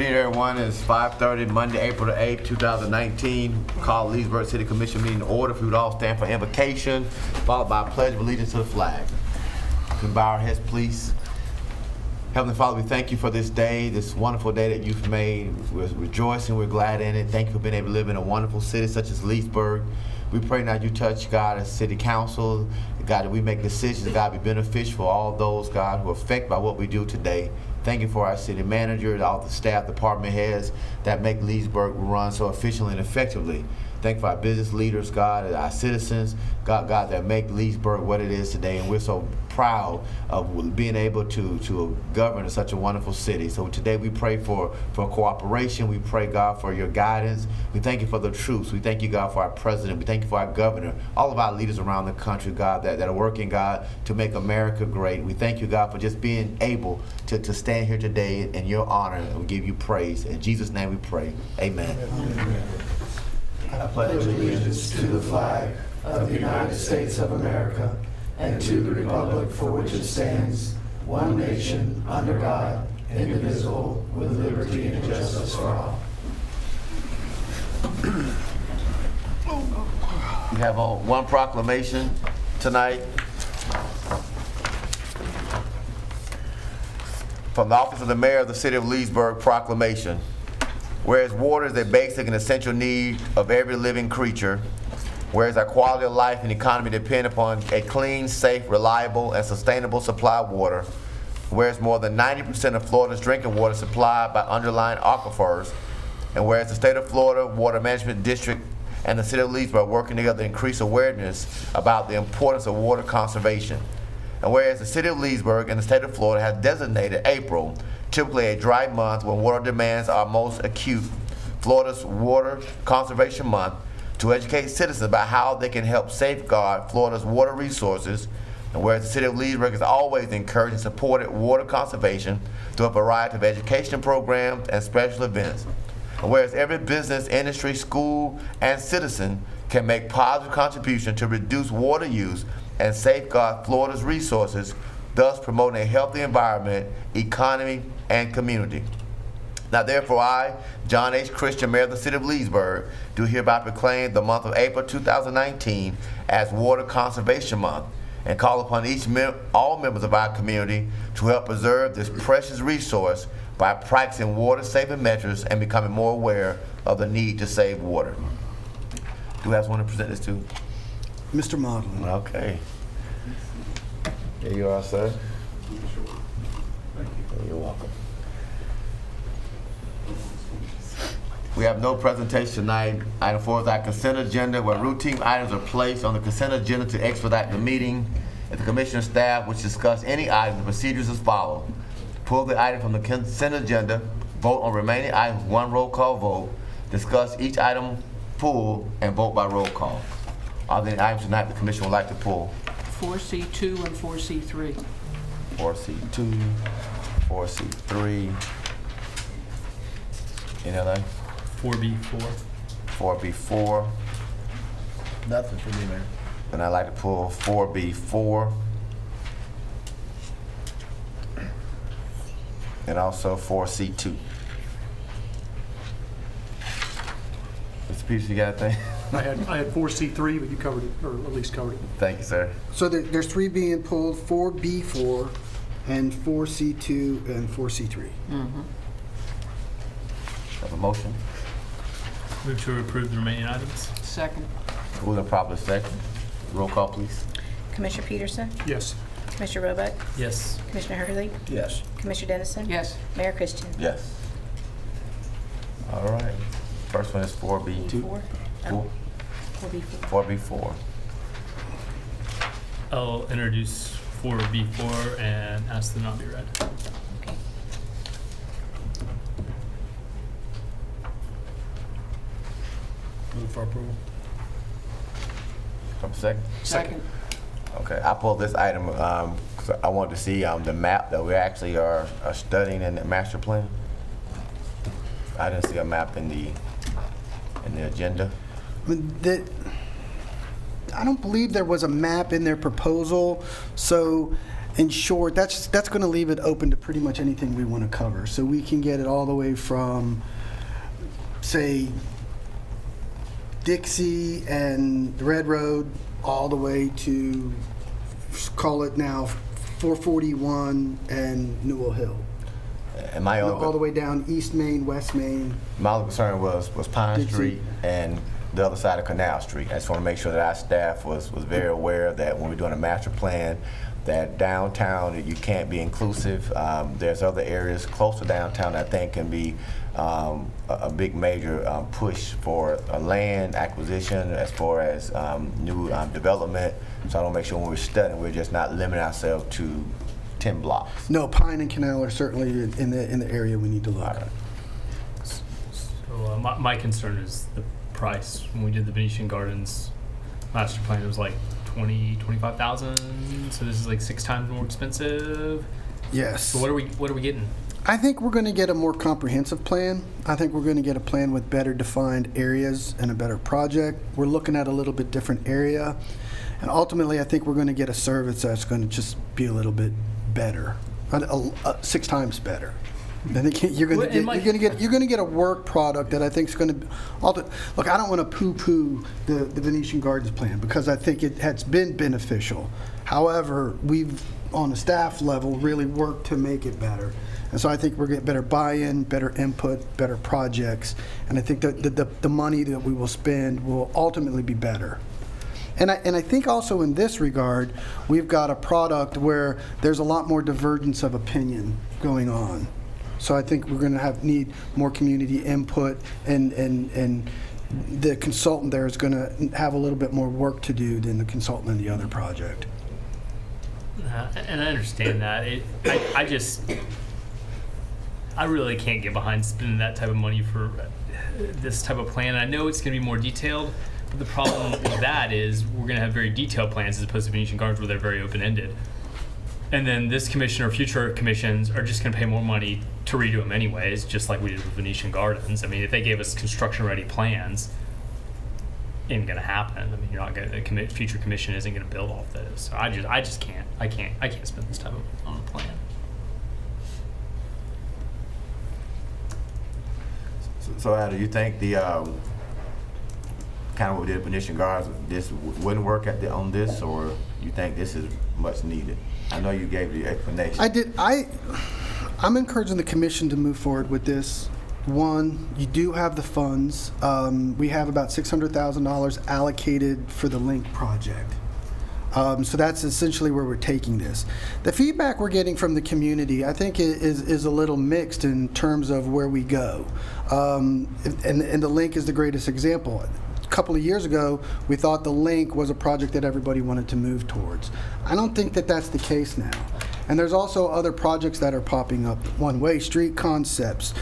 evening, everyone. It's 5:30, Monday, April the 8th, 2019. Call Leesburg City Commission meeting to order. If we would all stand for invocation, followed by a pledge of allegiance to the flag. Can we bow our heads, please? Heavenly Father, we thank you for this day, this wonderful day that you've made. We're rejoicing, we're glad in it. Thank you for being able to live in a wonderful city such as Leesburg. We pray now you touch, God, as city council, God, that we make decisions that, God, be beneficial for all those, God, who are affected by what we do today. Thank you for our city manager, all the staff, department heads that make Leesburg run so efficiently and effectively. Thank you for our business leaders, God, and our citizens, God, that make Leesburg what it is today. And we're so proud of being able to govern in such a wonderful city. So today we pray for cooperation. We pray, God, for your guidance. We thank you for the troops. We thank you, God, for our president. We thank you for our governor, all of our leaders around the country, God, that are working, God, to make America great. We thank you, God, for just being able to stand here today in your honor, and we give you praise. In Jesus' name we pray. Amen. Amen. I pledge allegiance to the flag of the United States of America and to the republic for which it stands, one nation, under God, indivisible, with liberty and justice for all. We have one proclamation tonight from the office of the mayor of the city of Leesburg. Proclamation. Whereas water is a basic and essential need of every living creature, whereas our quality of life and economy depend upon a clean, safe, reliable, and sustainable supply of water, whereas more than 90% of Florida's drinking water is supplied by underlying aquifers, and whereas the state of Florida Water Management District and the city of Leesburg are working together to increase awareness about the importance of water conservation. And whereas the city of Leesburg and the state of Florida have designated April, typically a dry month when water demands are most acute, Florida's Water Conservation Month, to educate citizens about how they can help safeguard Florida's water resources. And whereas the city of Leesburg has always encouraged and supported water conservation through a variety of education programs and special events. And whereas every business, industry, school, and citizen can make positive contribution to reduce water use and safeguard Florida's resources, thus promoting a healthy environment, economy, and community. Now therefore I, John H. Christian, Mayor of the City of Leesburg, do hereby proclaim the month of April 2019 as Water Conservation Month, and call upon all members of our community to help preserve this precious resource by practicing water-saving measures and becoming more aware of the need to save water. Do I have someone to present this to? Mr. Modlin. Okay. Here you are, sir. You're welcome. We have no presentation tonight. Item 4 is our consent agenda, where routine items are placed on the consent agenda to expedite the meeting. If the commissioner staff which discuss any item, the procedures as follows. Pull the item from the consent agenda, vote on remaining items, one roll call vote, discuss each item pulled, and vote by roll call. Are there any items tonight the commission would like to pull? 4C2 and 4C3. 4C2, 4C3. Any other? 4B4. 4B4. Nothing for me, Mayor. And I'd like to pull 4B4. And also 4C2. Mr. Peters, you got a thing? I had 4C3, but you covered it, or at least covered it. Thank you, sir. So there's 3 being pulled, 4B4 and 4C2 and 4C3. Have a motion? Move to approve the remaining items. Second. Moving and properly second. Roll call, please. Commissioner Peterson? Yes. Commissioner Roebuck? Yes. Commissioner Hurley? Yes. Commissioner Dennison? Yes. Mayor Christian? Yes. All right. First one is 4B2. 4? 4? 4B4. 4B4. I'll introduce 4B4 and ask them not be read. Okay. Move for approval. From second? Second. Okay, I pulled this item because I wanted to see the map that we actually are studying in the master plan. I didn't see a map in the agenda. I don't believe there was a map in their proposal, so in short, that's going to leave it open to pretty much anything we want to cover. So we can get it all the way from, say, Dixie and Red Road, all the way to, call it now, 441 and Newell Hill. And my All the only, way down East Main, West Main. my only concern was Pine Dixie. Street and the other side of Canal Street. I just want to make sure that our staff was very aware that when we're doing a master plan, that downtown, that you can't be inclusive. There's other areas close to downtown that I think can be a big major push for a land acquisition as far as new development. So I want to make sure when we're studying, we're just not limiting ourselves to 10 blocks. No, Pine and Canal are certainly in the area we need to look. So my concern is the price. When we did the Venetian Gardens master plan, it was like 25,000. So this is like 6 times more expensive. Yes. So what are we getting? I think we're going to get a more comprehensive plan. I think we're going to get a plan with better defined areas and a better project. We're looking at a little bit different area. And ultimately, I think we're going to get a service that's going to just be a little bit better, 6 times better. I think you're going to get a work product that I think is going to. Look, I don't want to poo-poo the Venetian Gardens plan because I think it has been beneficial. However, we've on a staff level really worked to make it better, and so I think we're getting better buy-in, better input, better projects, and I think that the money that we will spend will ultimately be better. And I think also in this regard, we've got a product where there's a lot more divergence of opinion going on. So I think we're going to need more community input, and the consultant there is going to have a little bit more work to do than the consultant in the other project. And I understand that. I really can't get behind spending that type of money for this type of plan. I know it's going to be more detailed, but the problem with that is we're going to have very detailed plans as opposed to Venetian Gardens where they're very open-ended. And then this commission or future commissions are just going to pay more money to redo them anyways, just like we did with Venetian Gardens. I mean, if they gave us construction-ready plans, it ain't going to happen. I mean, you're not going to. Future commission isn't going to build off this. So I just can't. I can't spend this type of on a plan. So Al, do you think the kind of what we did at Venetian Gardens, this wouldn't work on this, or you think this is much needed? I know you gave the explanation. I did. I'm encouraging the commission to move forward with this. One, you do have the funds. We have about $600,000 allocated for the Link project. So that's essentially where we're taking this. The feedback we're getting from the community, I think, is a little mixed in terms of where we go. And the Link is the greatest example. A couple of years ago, we thought the Link was a project that everybody wanted to move towards. I don't think that that's the case now. And there's also other projects that are popping up. One-way street concepts,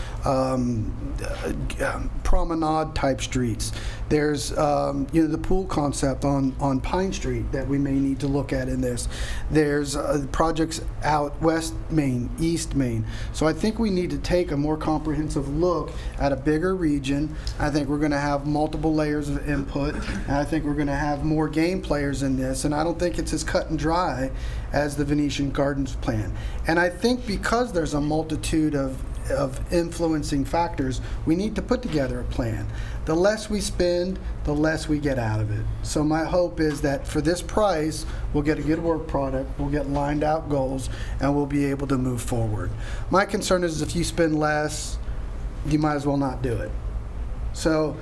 promenade-type streets. There's the pool concept on Pine Street that we may need to look at in this. There's projects out West Main, East Main. So I think we need to take a more comprehensive look at a bigger region. I think we're going to have multiple layers of input, and I think we're going to have more game players in this. And I don't think it's as cut and dry as the Venetian Gardens plan. And I think because there's a multitude of influencing factors, we need to put together a plan. The less we spend, the less we get out of it. So my hope is that for this price, we'll get a good work product, we'll get lined out goals, and we'll be able to move forward. My concern is if you spend less, you might as well not do it. So,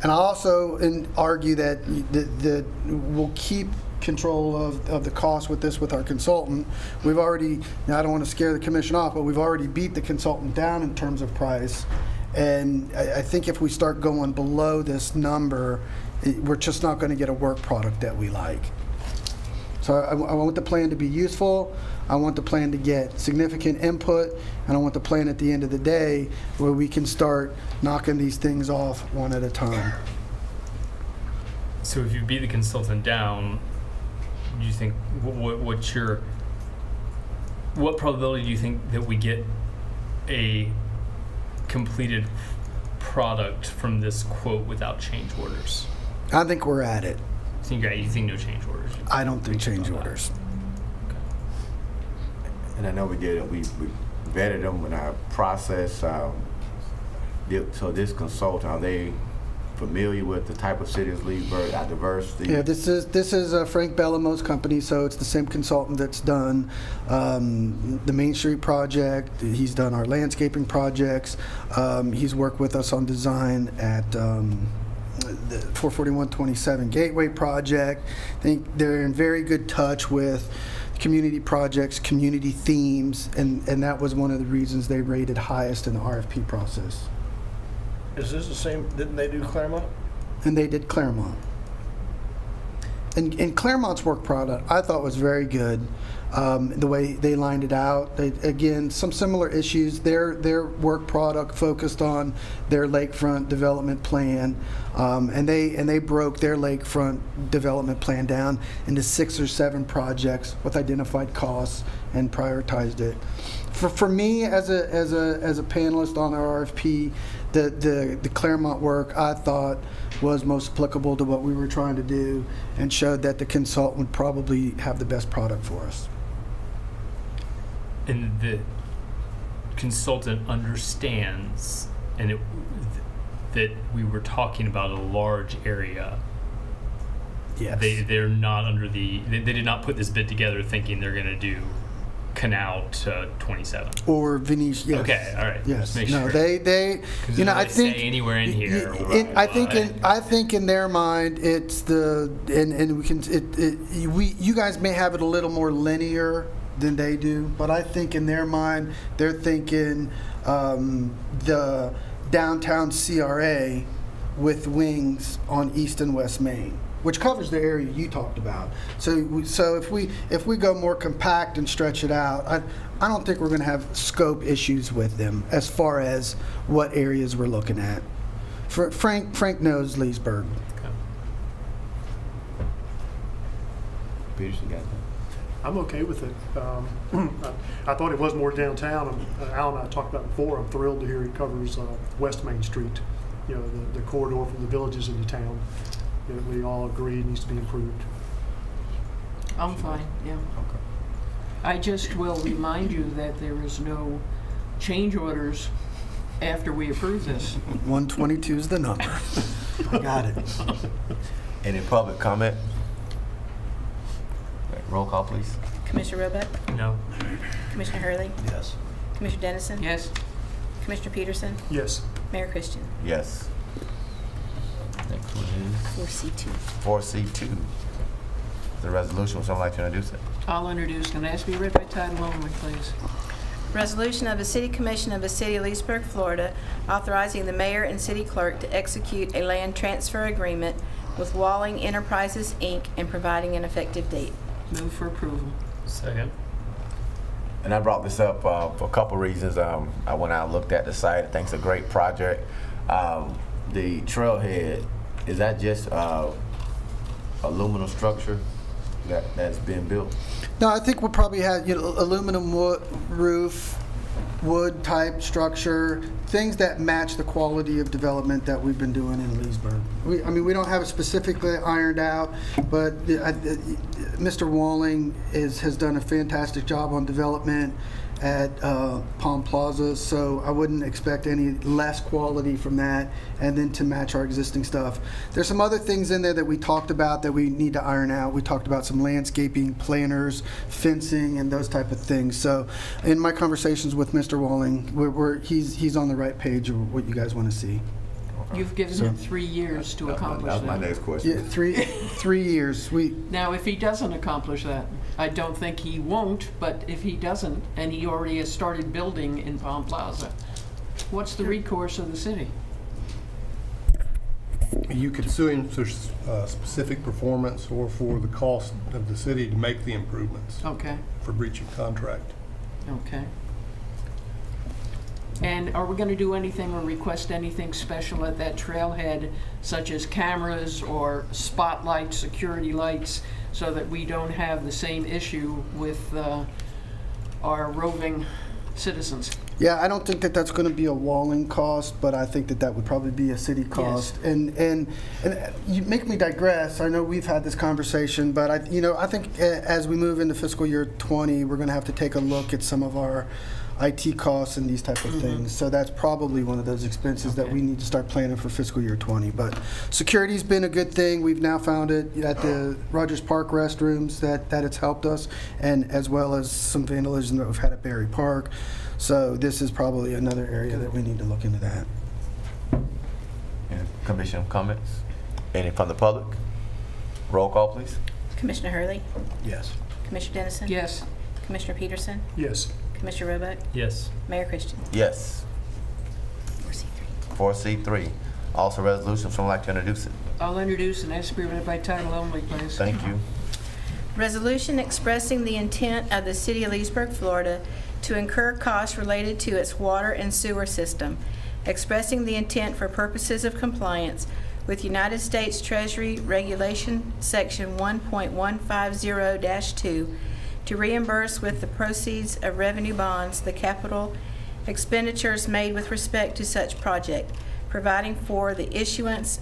and I also argue that we'll keep control of the cost with our consultant. We've already, now I don't want to scare the commission off, but we've already beat the consultant down in terms of price. And I think if we start going below this number, we're just not going to get a work product that we like. So I want the plan to be useful. I want the plan to get significant input. And I want the plan at the end of the day where we can start knocking these things off one at a time. So if you beat the consultant down, do you think what probability do you think that we get a completed product from this quote without change orders? I think we're at it. You think no change orders? I don't think change orders. And I know we did it, we vetted them in our process. So this consultant, are they familiar with the type of city as Leesburg, our diversity? Yeah, this is Frank Bellamo's company, so it's the same consultant that's done the Main Street project. He's done our landscaping projects. He's worked with us on design at the 44127 Gateway project. I think they're in very good touch with community projects, community themes, and that was one of the reasons they rated highest in the RFP process. Is this the same, didn't they do Claremont? And they did Claremont. And Claremont's work product I thought was very good. The way they lined it out. Again, some similar issues. Their work product focused on their lakefront development plan, and they broke their lakefront development plan down into 6 or 7 projects with identified costs and prioritized it. For me, as a panelist on our RFP, the Claremont work I thought was most applicable to what we were trying to do, and showed that the consultant would probably have the best product for us. And the consultant understands, and that we were talking about a large area. Yes. They're not under the. They did not put this bid together thinking they're going to do Canal to 27. Or Venetian. Yes. Okay, all right. Yes. Just make No, sure. they. 'Cause You know, it I doesn't say think anywhere in here. I think in their mind, it's the and we can you guys may have it a little more linear than they do, but I think in their mind they're thinking the downtown CRA with wings on East and West Main, which covers the area you talked about. So if we go more compact and stretch it out, I don't think we're going to have scope issues with them as far as what areas we're looking at. Frank knows Leesburg. Peterson got that? I'm okay with it. I thought it was more downtown. Al and I talked about it before. I'm thrilled to hear it covers West Main Street, you know, the corridor from the villages into town. You know, we all agree it needs to be improved. I'm fine, yeah. Okay. I just will remind you that there is no change orders after we approve this. 122 is the number. I got it. Any public comment? Right, roll call, please. Commissioner Roebuck? No. Commissioner Hurley? Yes. Commissioner Dennison? Yes, Commissioner Peterson? Yes. Mayor Christian? Yes. Next one is 4C2. 4C2. The resolution, would someone like to introduce it? I'll introduce. Can I ask to be read by title only, please? Resolution of the City Commission of the City of Leesburg, Florida, authorizing the mayor and city clerk to execute a land transfer agreement with Walling Enterprises, Inc., and providing an effective date. Move for approval. Second. And I brought this up for a couple reasons. I went out and looked at the site. I think it's a great project. The trailhead, is that just aluminum structure that's been built? No, I think we'll probably have aluminum roof, wood type structure, things that match the quality of development that we've been doing in Leesburg. We don't have it specifically ironed out, but Mr. Walling has done a fantastic job on development at Palm Plaza, so I wouldn't expect any less quality from that, and then to match our existing stuff. There's some other things in there that we talked about that we need to iron out. We talked about some landscaping, planters, fencing, and those type of things. So in my conversations with Mr. Walling, he's on the right page of what you guys want to see. You've given him 3 years to accomplish That's my that. next question. Yeah, three years. Now, if he doesn't accomplish that, I don't think he won't, but if he doesn't, and he already has started building in Palm Plaza, what's the recourse of the city? You could sue him for specific performance or for the cost of the city to make the improvements Okay, for breach of contract. okay. And are we going to do anything or request anything special at that trailhead, such as cameras or spotlights, security lights, so that we don't have the same issue with our roving citizens? Yeah, I don't think that that's going to be a walling cost, but I think that that would probably be a city cost. And you make me digress. I know we've had this conversation, but I think as we move into fiscal year 20, we're going to have to take a look at some of our IT costs and these type of things. So that's probably one of those expenses that we need to start planning for fiscal year 20. But security's been a good thing. We've now found it at the Rogers Park restrooms that it's helped us, and as well as some vandalism that we've had at Berry Park. So this is probably another area that we need to look into that. Any commission comments? Any from the public? Roll call, please. Commissioner Hurley? Yes. Commissioner Dennison? Yes. Commissioner Peterson? Yes. Commissioner Roebuck? Yes. Mayor Christian? Yes. 4C3. 4C3. Also resolution, someone like to introduce it? I'll introduce and ask to be read by title only, please. Thank you. Resolution expressing the intent of the City of Leesburg, Florida to incur costs related to its water and sewer system, expressing the intent for purposes of compliance with United States Treasury Regulation Section 1.150-2 to reimburse with the proceeds of revenue bonds the capital expenditures made with respect to such project, providing for the issuance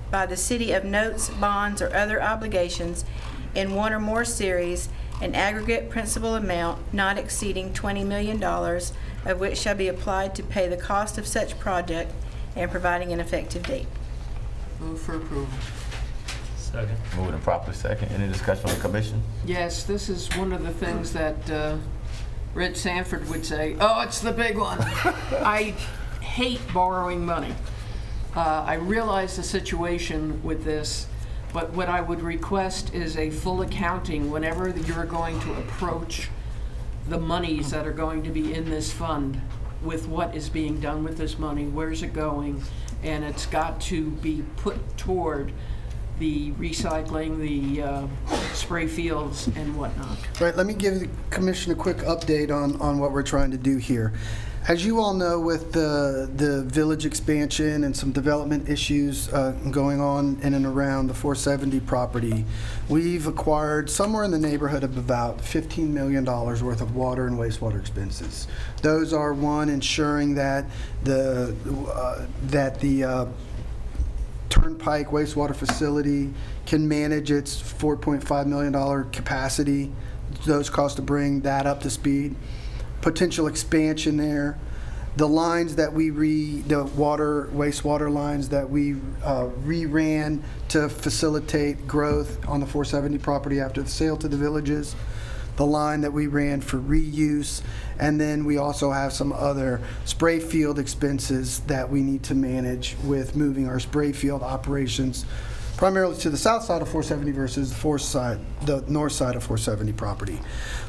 by the city of notes, bonds, or other obligations in one or more series, an aggregate principal amount not exceeding $20 million, of which shall be applied to pay the cost of such project, and providing an effective date. Move for approval. Second. Moving and properly second. Any discussion on the commission? Yes, this is one of the things that Red Sanford would say, oh, it's the big one. I hate borrowing money. I realize the situation with this, but what I would request is a full accounting whenever you're going to approach the monies that are going to be in this fund, with what is being done with this money, where's it going, and it's got to be put toward the recycling, the spray fields and whatnot. Right, let me give the commission a quick update on what we're trying to do here. As you all know, with the village expansion and some development issues going on in and around the 470 property, we've acquired somewhere in the neighborhood of about $15 million worth of water and wastewater expenses. Those are, one, ensuring that the Turnpike wastewater facility can manage its $4.5 million capacity. Those costs to bring that up to speed. Potential expansion there. The lines that the wastewater lines that we reran to facilitate growth on the 470 property after the sale to the villages. The line that we ran for reuse, and then we also have some other spray field expenses that we need to manage with moving our spray field operations primarily to the south side of 470 versus the north side of 470 property.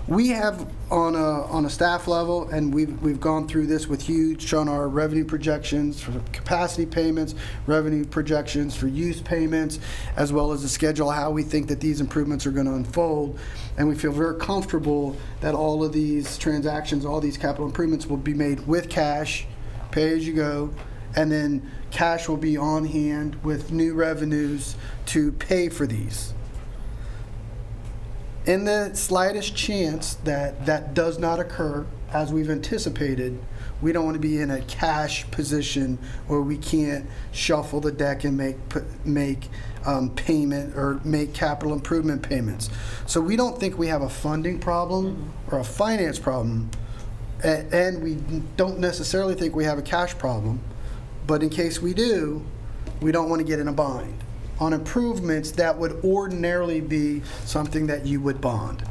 We have on a staff level, and we've gone through this with you, shown our revenue projections for capacity payments, revenue projections for use payments, as well as the schedule, how we think that these improvements are going to unfold. And we feel very comfortable that all of these transactions, all these capital improvements will be made with cash, pay as you go, and then cash will be on hand with new revenues to pay for these. In the slightest chance that that does not occur, as we've anticipated, we don't want to be in a cash position where we can't shuffle the deck and make payment or make capital improvement payments. So we don't think we have a funding problem or a finance problem, and we don't necessarily think we have a cash problem. But in case we do, we don't want to get in a bind on improvements that would ordinarily be something that you would bond.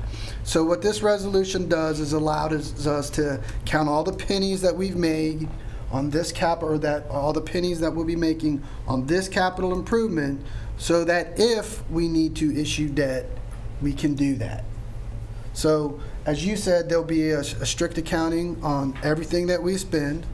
So what this resolution does is allows us to count all the pennies that we've made on this all the pennies that we'll be making on this capital improvement, so that if we need to issue debt, we can do that. So as you said, there'll be a strict accounting on everything that we spend.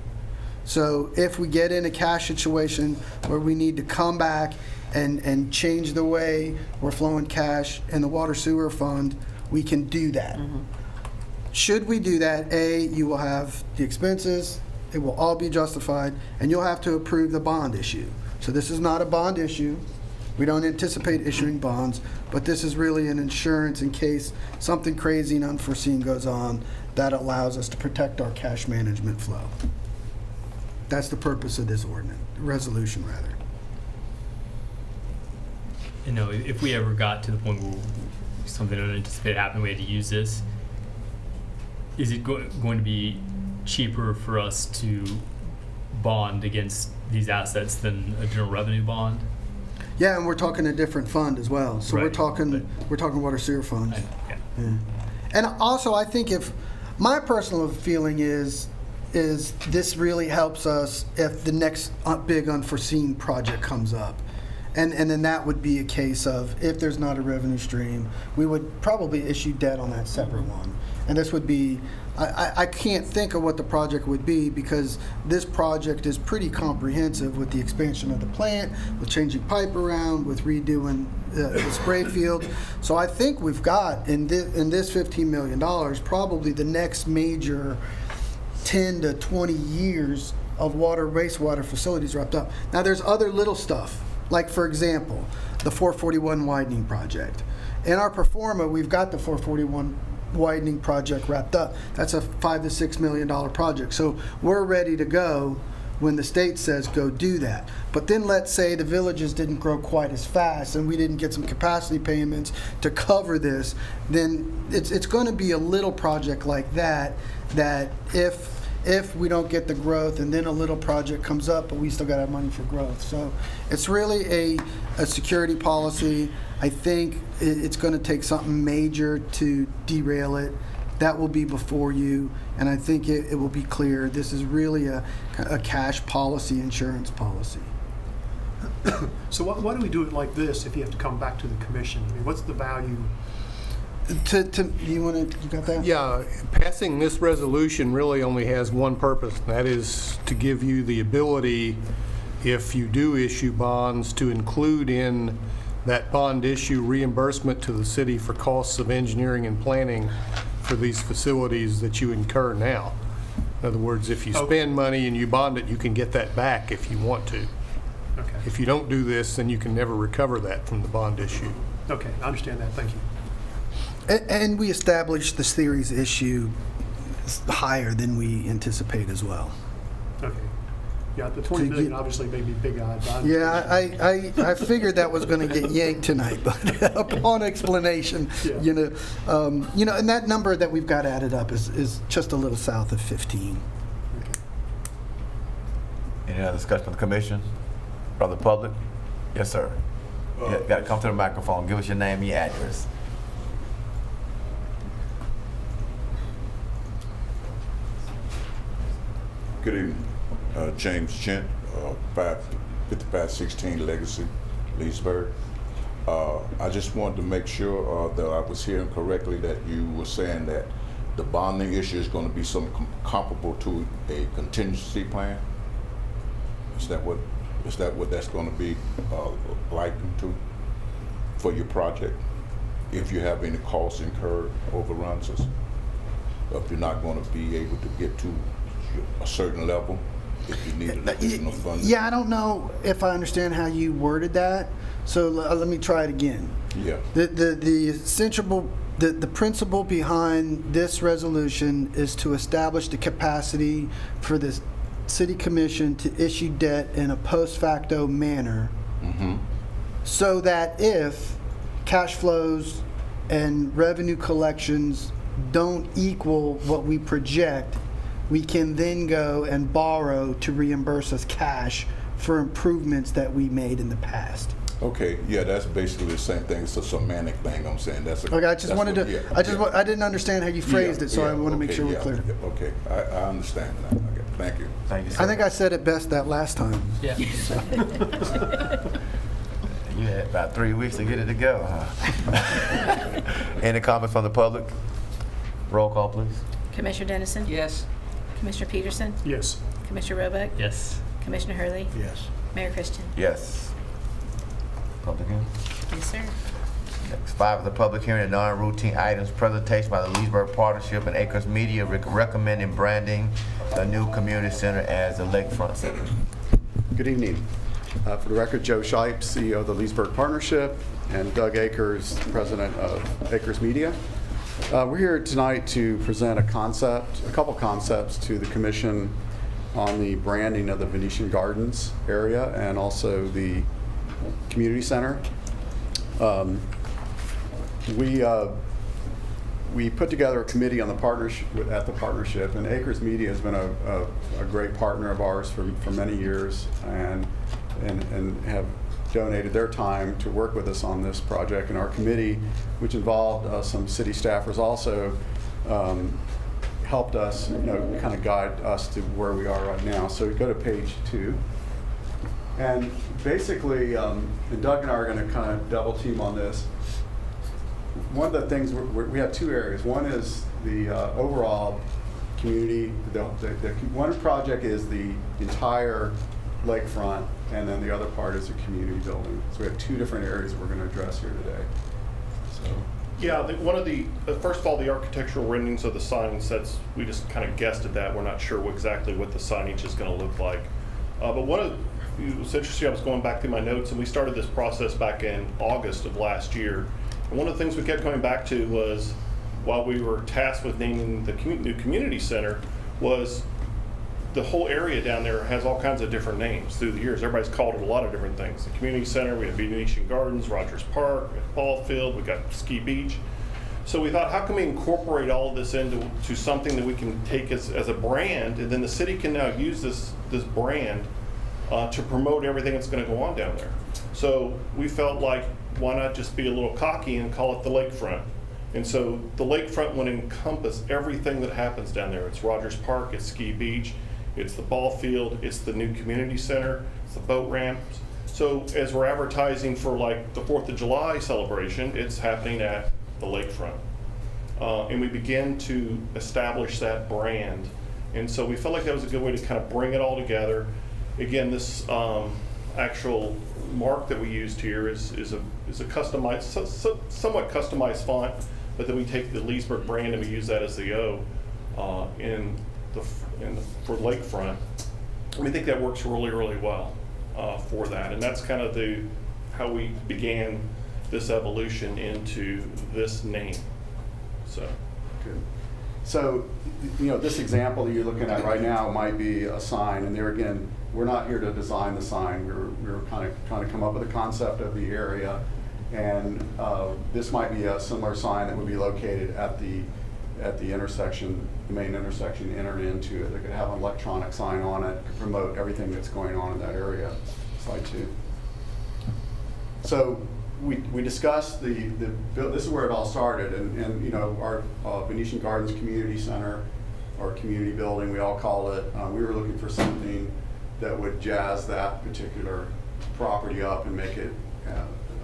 So if we get in a cash situation where we need to come back and change the way we're flowing cash in the water sewer fund, we can do that. Should we do that, you will have the expenses, it will all be justified, and you'll have to approve the bond issue. So this is not a bond issue. We don't anticipate issuing bonds, but this is really an insurance in case something crazy and unforeseen goes on, that allows us to protect our cash management flow. That's the purpose of this ordinance, resolution rather. You know, if we ever got to the point where something unanticipated happened, we had to use this, is it going to be cheaper for us to bond against these assets than a general revenue bond? Yeah, and we're talking a different fund as well. So we're Right, talking water sewer funds. Yeah. Yeah. And also, I think if my personal feeling is this really helps us if the next big unforeseen project comes up. And then that would be a case of, if there's not a revenue stream, we would probably issue debt on that separate one. And this would be, I can't think of what the project would be, because this project is pretty comprehensive with the expansion of the plant, with changing pipe around, with redoing the spray field. So I think we've got, in this $15 million, probably the next major 10 to 20 years of wastewater facilities wrapped up. Now, there's other little stuff, like, for example, the 441 widening project. In our pro forma, we've got the 441 widening project wrapped up. That's a $5 to $6 million project. So we're ready to go when the state says go do that. But then let's say the villages didn't grow quite as fast and we didn't get some capacity payments to cover this, then it's going to be a little project like that if we don't get the growth, and then a little project comes up, but we still got to have money for growth. So it's really a security policy. I think it's going to take something major to derail it. That will be before you, and I think it will be clear. This is really a cash policy, insurance policy. So why do we do it like this if you have to come back to the commission? I mean, what's the value? You got that? Yeah, passing this resolution really only has one purpose, and that is to give you the ability, if you do issue bonds, to include in that bond issue reimbursement to the city for costs of engineering and planning for these facilities that you incur now. In other words, if you spend money and you bond it, you can get that back if you want to. Okay. If you don't do this, then you can never recover that from the bond issue. Okay, I understand that. Thank you. And we established the series issue higher than we anticipate as well. Okay. Yeah, the 20 million obviously may be big-eyed. but Yeah, I figured that was going to get yanked tonight, but upon explanation, Yeah. And that number that we've got added up is just a little south of 15. Any other discussion from the commission? From the public? Yes, sir. Yeah, got to come to the microphone. Give us your name and your address. Good evening. James Chint, 5516 Legacy, Leesburg. I just wanted to make sure that I was hearing correctly that you were saying that the bonding issue is going to be something comparable to a contingency plan? Is that what that's going to be likened to for your project? If you have any costs incurred overruns, if you're not going to be able to get to a certain level, if you need additional funding? Yeah, I don't know if I understand how you worded that, so let me try it again. Yeah. The principle behind this resolution is to establish the capacity for the city commission to issue debt in a post facto manner, so that if cash flows and revenue collections don't equal what we project, we can then go and borrow to reimburse us cash for improvements that we made in the past. Okay, yeah, that's basically the same thing. It's a semantic thing. I'm saying that's. Okay, I just wanted to. I didn't understand how you phrased it, so I want to make sure we're clear. Okay, I understand that. Okay, thank you. Thank you, sir. I think I said it best that last time. Yeah. You had about 3 weeks to get it to go, huh? Any comments from the public? Roll call, please. Commissioner Dennison? Yes. Commissioner Peterson? Yes. Commissioner Roebuck? Yes. Commissioner Hurley? Yes. Mayor Christian? Yes. Public hearing? Yes, sir. Next, 5 is the public hearing of non-routine items, presentation by the Leesburg Partnership and Acres Media recommending branding the new community center as the Lakefront Center. Good evening. For the record, Joe Shipe, CEO of the Leesburg Partnership, and Doug Akers, President of Acres Media. We're here tonight to present a couple concepts to the commission on the branding of the Venetian Gardens area and also the community center. We put together a committee on the partnership, and Acres Media has been a great partner of ours for many years, and have donated their time to work with us on this project. And our committee, which involved some city staffers, also helped us, kind of guide us to where we are right now. So we go to page 2. And basically, and Doug and I are going to kind of double team on this. One of the things, we have 2 areas. One is the overall community. The one project is the entire lakefront, and then the other part is a community building. So we have 2 different areas that we're going to address here today. So. Yeah, first of all, the architectural renderings of the signs, we just kind of guessed at that. We're not sure exactly what the signage is going to look like. But it was interesting, I was going back through my notes, and we started this process back in August of last year. And one of the things we kept coming back to was, while we were tasked with naming the new community center, was the whole area down there has all kinds of different names through the years. Everybody's called it a lot of different things. The community center, we have Venetian Gardens, Rogers Park, we have Ball Field, we got Ski Beach. So we thought, how can we incorporate all of this into something that we can take as a brand, and then the city can now use this brand to promote everything that's going to go on down there. So we felt like, why not just be a little cocky and call it the lakefront? And so the lakefront would encompass everything that happens down there. It's Rogers Park, it's Ski Beach, it's the ball field, it's the new community center, it's the boat ramps. So as we're advertising for like the 4th of July celebration, it's happening at the lakefront. And we begin to establish that brand. And so we felt like that was a good way to kind of bring it all together. Again, this actual mark that we used here is a customized, somewhat customized font, but then we take the Leesburg brand and we use that as the O for lakefront. And we think that works really, really well for that, and that's kind of how we began this evolution into this name. So. Good. So, this example that you're looking at right now might be a sign, and there again, we're not here to design the sign. We're kind of trying to come up with a concept of the area, and this might be a similar sign that would be located at the intersection, the main intersection, entered into it. They could have an electronic sign on it to promote everything that's going on in that area. Slide 2. So we discussed this is where it all started, and our Venetian Gardens Community Center, or community building, we all call it. We were looking for something that would jazz that particular property up and make it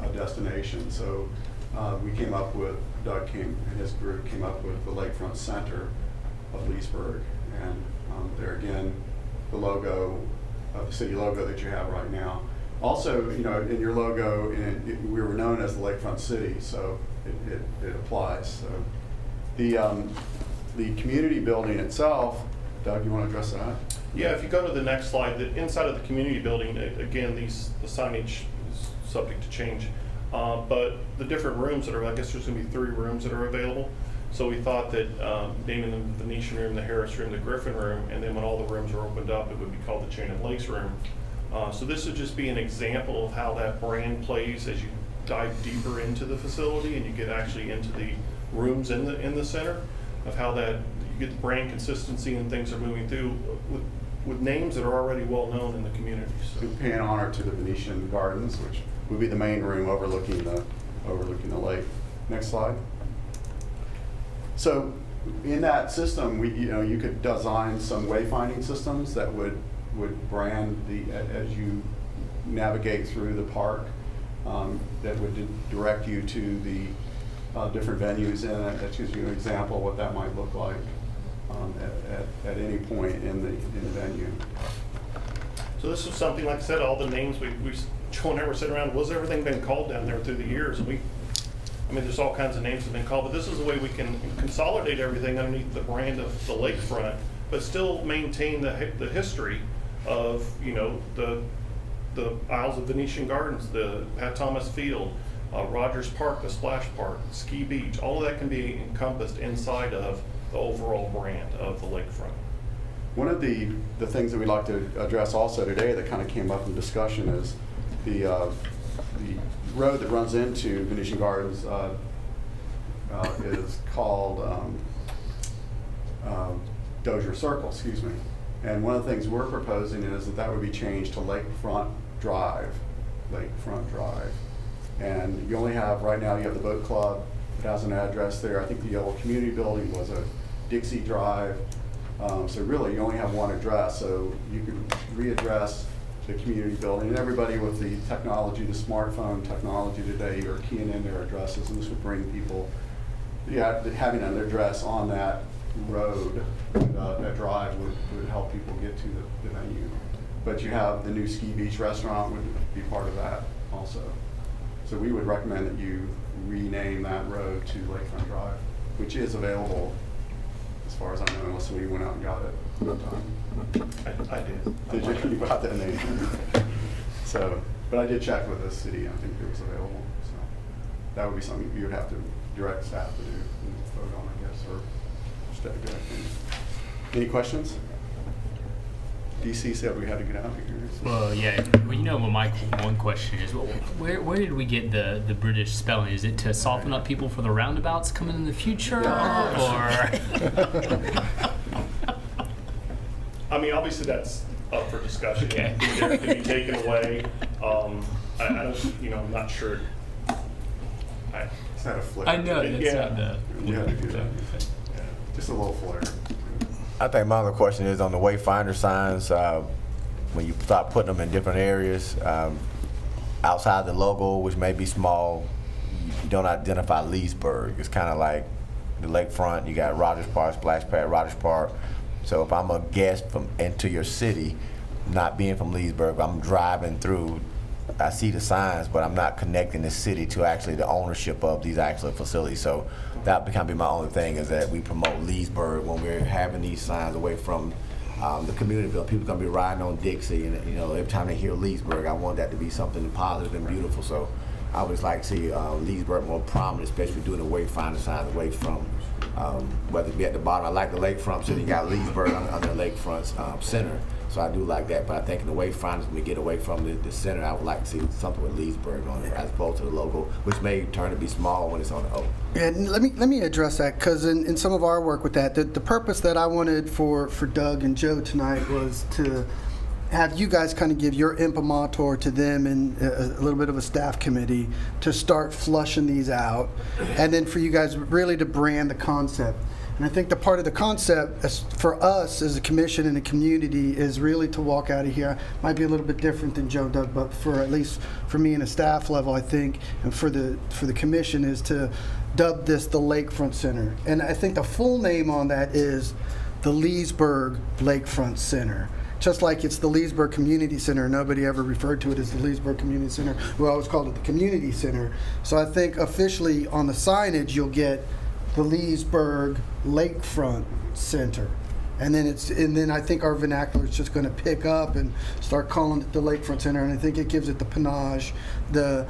a destination. So Doug and his group came up with the Lakefront Center of Leesburg, and there again, the logo, the city logo that you have right now. Also, in your logo, we were known as the Lakefront City, so it applies. So the community building itself, Doug, you want to address that? Yeah, if you go to the next slide, the inside of the community building, again, the signage is subject to change, but the different rooms I guess there's going to be 3 rooms that are available. So we thought that naming the Venetian room, the Harris room, the Griffin room, and then when all the rooms are opened up, it would be called the Chain of Lakes room. So this would just be an example of how that brand plays as you dive deeper into the facility and you get actually into the rooms in the center, of how that you get the brand consistency and things are moving through with names that are already well known in the community. So paying honor to the Venetian Gardens, which would be the main room overlooking the lake. Next slide. So in that system, you could design some wayfinding systems that would brand as you navigate through the park, that would direct you to the different venues in it. That gives you an example of what that might look like at any point in the venue. So this is something, like I said, all the names Joe and I were sitting around, was everything been called down there through the years? And there's all kinds of names that have been called, but this is the way we can consolidate everything underneath the brand of the lakefront, but still maintain the history of, the Isles of Venetian Gardens, the Pat Thomas Field, Rogers Park, the splash park, Ski Beach, all of that can be encompassed inside of the overall brand of the lakefront. One of the things that we'd like to address also today that kind of came up in discussion is the road that runs into Venetian Gardens is called Dozier Circle, excuse me. And one of the things we're proposing is that would be changed to Lakefront Drive. And you only have, right now, you have the boat club. It has an address there. I think the old community building was a Dixie Drive. So really, you only have one address. So you could readdress the community building. And everybody with the technology, the smartphone technology today, are keying in their addresses. And this would bring people, having an address on that road, that drive would help people get to the venue. But you have the new Ski Beach restaurant would be part of that also. So we would recommend that you rename that road to Lakefront Drive, which is available, as far as I know, unless somebody went out and got it at one time. I did. Did you? You bought that name? So, but I did check with the city, and I think it was available. So that would be something you would have to direct staff to do and vote on, I guess, or just have a good opinion. Any questions? DC said we had to get out of here. So. Well, yeah. Well, you know what my one question is? Well, where did we get the British spelling? Is it to soften up people for the roundabouts coming in the future, or? I mean, obviously that's up for discussion. Okay. It can be taken away. I don't, I'm not sure. It's not a flare. I know that's Yeah. not the. You have to do that. Just a little flare. I think my other question is on the wayfinder signs, when you start putting them in different areas, outside the logo, which may be small, you don't identify Leesburg. It's kind of like the lakefront, you got Rogers Park, Splash Pad, Rogers Park. So if I'm a guest from into your city, not being from Leesburg, I'm driving through, I see the signs, but I'm not connecting the city to actually the ownership of these actual facilities. So that would kind of be my only thing, is that we promote Leesburg when we're having these signs away from the community building. People gonna be riding on Dixie, and every time they hear Leesburg, I want that to be something positive and beautiful. So I always like to see Leesburg more prominent, especially doing the wayfinder signs away from whether it be at the bottom. I like the lakefront, so you got Leesburg under the lakefront center. So I do like that, but I think in the wayfinders, when we get away from the center, I would like to see something with Leesburg on it as opposed to the logo, which may turn to be small when it's on the O. And let me address that, because in some of our work with that, the purpose that I wanted for Doug and Joe tonight was to have you guys kind of give your imprimatur to them and a little bit of a staff committee to start flushing these out, and then for you guys really to brand the concept. And I think the part of the concept for us as a commission and a community is really to walk out of here. Might be a little bit different than Joe, Doug, but for at least for me in a staff level, I think, and for the commission, is to dub this the Lakefront Center. And I think the full name on that is the Leesburg Lakefront Center. Just like it's the Leesburg Community Center, nobody ever referred to it as the Leesburg Community Center. We always called it the Community Center. So I think officially on the signage, you'll get the Leesburg Lakefront Center, and then I think our vernacular is just going to pick up and start calling it the Lakefront Center, and I think it gives it the panache, the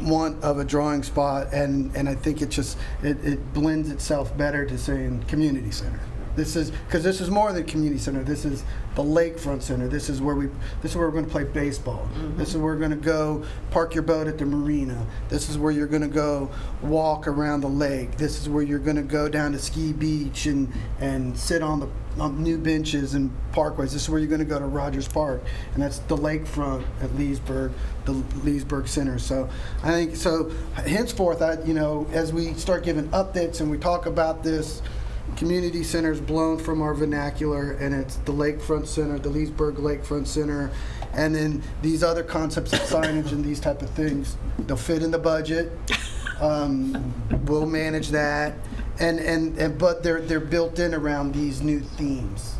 want of a drawing spot, and I think it blends itself better to saying community center. This is because this is more than community center. This is the Lakefront Center. This is where we're going to play baseball. Mm-hmm. This is where we're going to go park your boat at the marina. This is where you're going to go walk around the lake. This is where you're going to go down to Ski Beach and sit on new benches and parkways. This is where you're going to go to Rogers Park, and that's the lakefront at Leesburg, the Leesburg Center. So I think henceforth, as we start giving updates and we talk about this, community center's blown from our vernacular, and it's the Lakefront Center, the Leesburg Lakefront Center, and then these other concepts of signage and these type of things, they'll fit in the budget. We'll manage that, but they're built in around these new themes.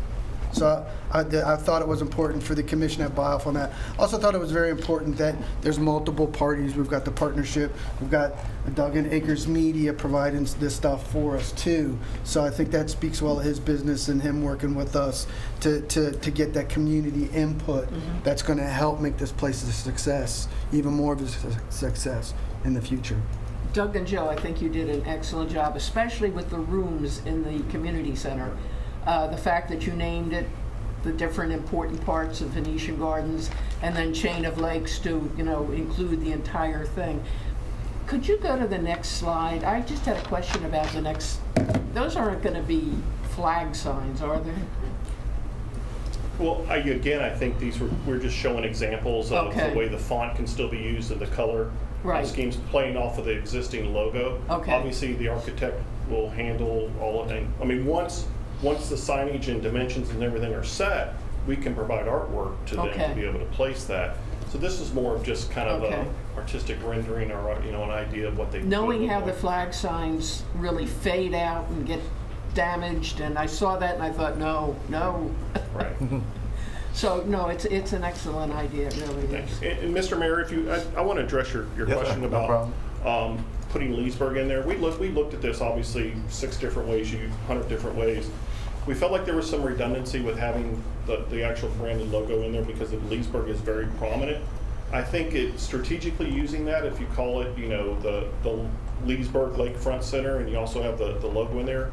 So I thought it was important for the commission to buy off on that. Also thought it was very important that there's multiple parties. We've got the partnership, we've got Doug and Acres Media providing this stuff for us too. So I think that speaks well of his business and him working with us to get that community input that's going to help make this place a success, even more of a success in the future. Doug and Joe, I think you did an excellent job, especially with the rooms in the community center. The fact that you named it, the different important parts of Venetian Gardens, and then Chain of Lakes to, include the entire thing. Could you go to the next slide? I just had a question about the next. Those aren't going to be flag signs, are they? Well, again, I think we're just showing examples of Okay. the way the font can still be used and the color Right. schemes playing off of the existing logo. Okay. Obviously, the architect will handle all of it. I mean, once the signage and dimensions and everything are set, we can provide artwork to them Okay. to be able to place that. So this is more of just kind of Okay. a artistic rendering or an idea of what they Knowing would how look the like. flag signs really fade out and get damaged, and I saw that and I thought, no. Right. So, no, it's an excellent idea, it really Thanks. is. And Mr. Mayor, if I want to address your Yes, sir. question No about problem. putting Leesburg in there. We looked at this obviously 6 different ways, 100 different ways. We felt like there was some redundancy with having the actual branded logo in there because Leesburg is very prominent. I think strategically using that, if you call it, the Leesburg Lakefront Center, and you also have the logo in there,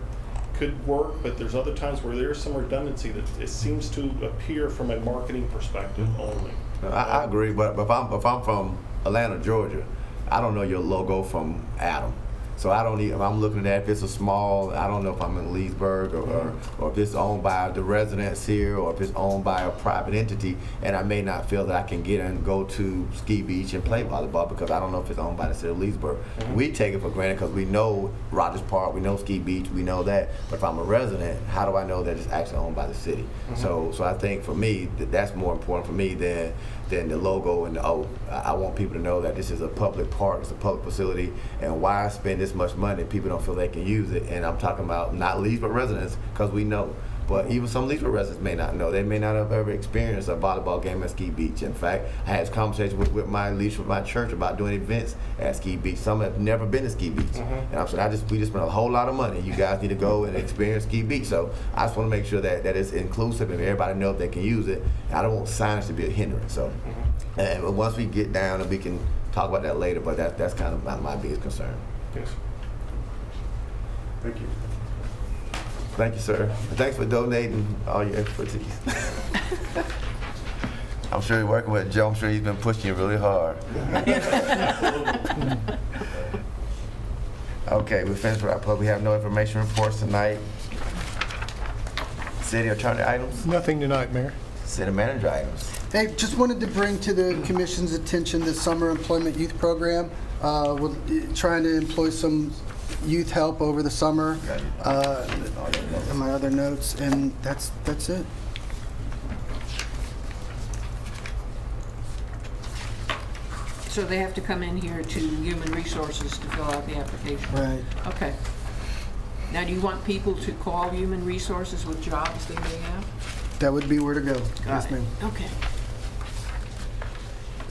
could work, but there's other times where there's some redundancy that it seems to appear from a marketing perspective only. I agree, but if I'm from Atlanta, Georgia, I don't know your logo from Adam. So I don't even, if I'm looking at if it's a small, I don't know if I'm in Leesburg or if it's owned by the residents here or if it's owned by a private entity, and I may not feel that I can get and go to Ski Beach and play volleyball because I don't know if it's owned by the city of Leesburg. We take it for granted because we know Rogers Park, we know Ski Beach, we know that, but if I'm a resident, how do I know that it's actually owned by the city? So I think for me, that's more important for me than the logo and I want people to know that this is a public park, it's a public facility, and why spend this much money if people don't feel they can use it? And I'm talking about not Leesburg residents, because we know, but even some Leesburg residents may not know. They may not have ever experienced a volleyball game at Ski Beach. In fact, I had conversations with my leaders with my church about doing events at Ski Beach. Some have never been to Ski Beach, and I'm saying we just spent a whole lot of money. You guys need to go and experience Ski Beach. So I just want to make sure that it's inclusive and everybody knows they can use it. And I don't want signage to be a hindrance. So, and once we get down, and we can talk about that later. But that's kind of my biggest concern. Yes. Thank you. Thank you, sir. And thanks for donating all your expertise. I'm sure you're working with Joe. I'm sure he's been pushing you really hard. Okay, we finished with our public. We have no information reports tonight. City attorney items? Nothing tonight, Mayor. City manager items? Hey, just wanted to bring to the commission's attention the Summer Employment Youth Program. We're trying to employ some youth help over the summer. And my other notes, and that's it. So they have to come in here to Human Resources to fill out the application? Right. Okay. Now, do you want people to call Human Resources with jobs they may have? That would be where to go. Got Yes, it. ma'am. Okay.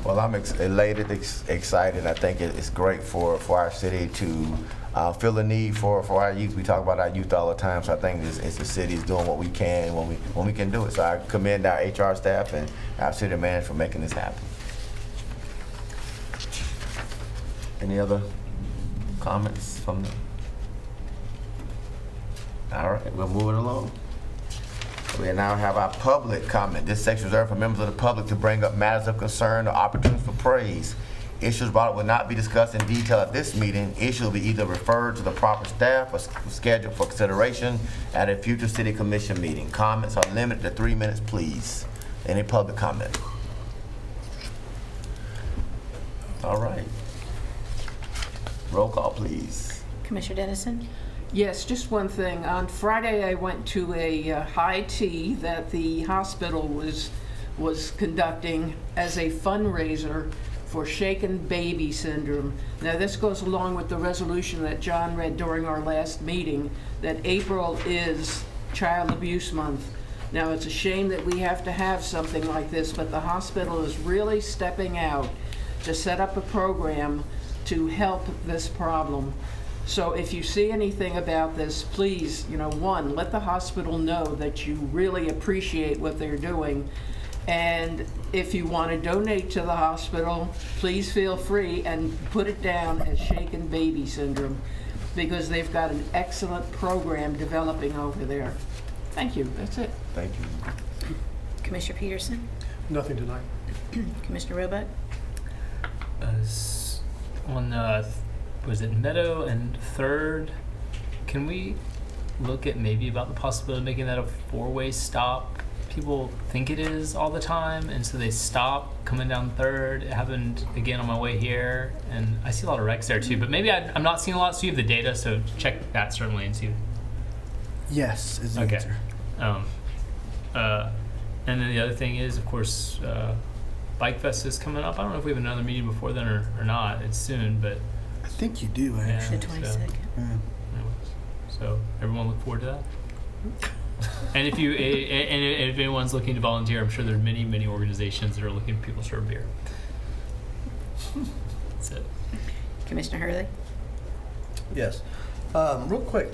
Well, I'm elated, excited. I think it's great for our city to feel the need for our youth. We talk about our youth all the time, so I think it's the city's doing what we can when we can do it. So I commend our HR staff and our city manager for making this happen. Any other comments from the? All right, we're moving along. We now have our public comment. This section is reserved for members of the public to bring up matters of concern or opportunities for praise. Issues brought up will not be discussed in detail at this meeting. Issues will be either referred to the proper staff or scheduled for consideration at a future city commission meeting. Comments are limited to 3 minutes, please. Any public comment? All right. Roll call, please. Commissioner Dennison? Yes, just one thing. On Friday, I went to a high tea that the hospital was conducting as a fundraiser for shaken baby syndrome. Now, this goes along with the resolution that John read during our last meeting, that April is Child Abuse Month. Now, it's a shame that we have to have something like this, but the hospital is really stepping out to set up a program to help this problem. So if you see anything about this, please, one, let the hospital know that you really appreciate what they're doing. And if you want to donate to the hospital, please feel free and put it down as shaken baby syndrome, because they've got an excellent program developing over there. Thank you. That's it. Thank you. Commissioner Peterson? Nothing tonight. Commissioner Roebuck? On was it Meadow and Third? Can we look at maybe about the possibility of making that a four-way stop? People think it is all the time, and so they stop coming down Third. It happened again on my way here, and I see a lot of wrecks there too. But maybe I'm not seeing a lot, so you have the data, so check that certainly and see. Yes, is the Okay. answer. And then the other thing is, of course, Bike Fest is coming up. I don't know if we have another meeting before then or not. It's soon, but I think you do, yeah, actually. The 22nd. Yeah. so everyone look forward to that. And if anyone's looking to volunteer, I'm sure there are many organizations that are looking for people to serve beer. That's it. Commissioner Hurley? Yes. Real quick,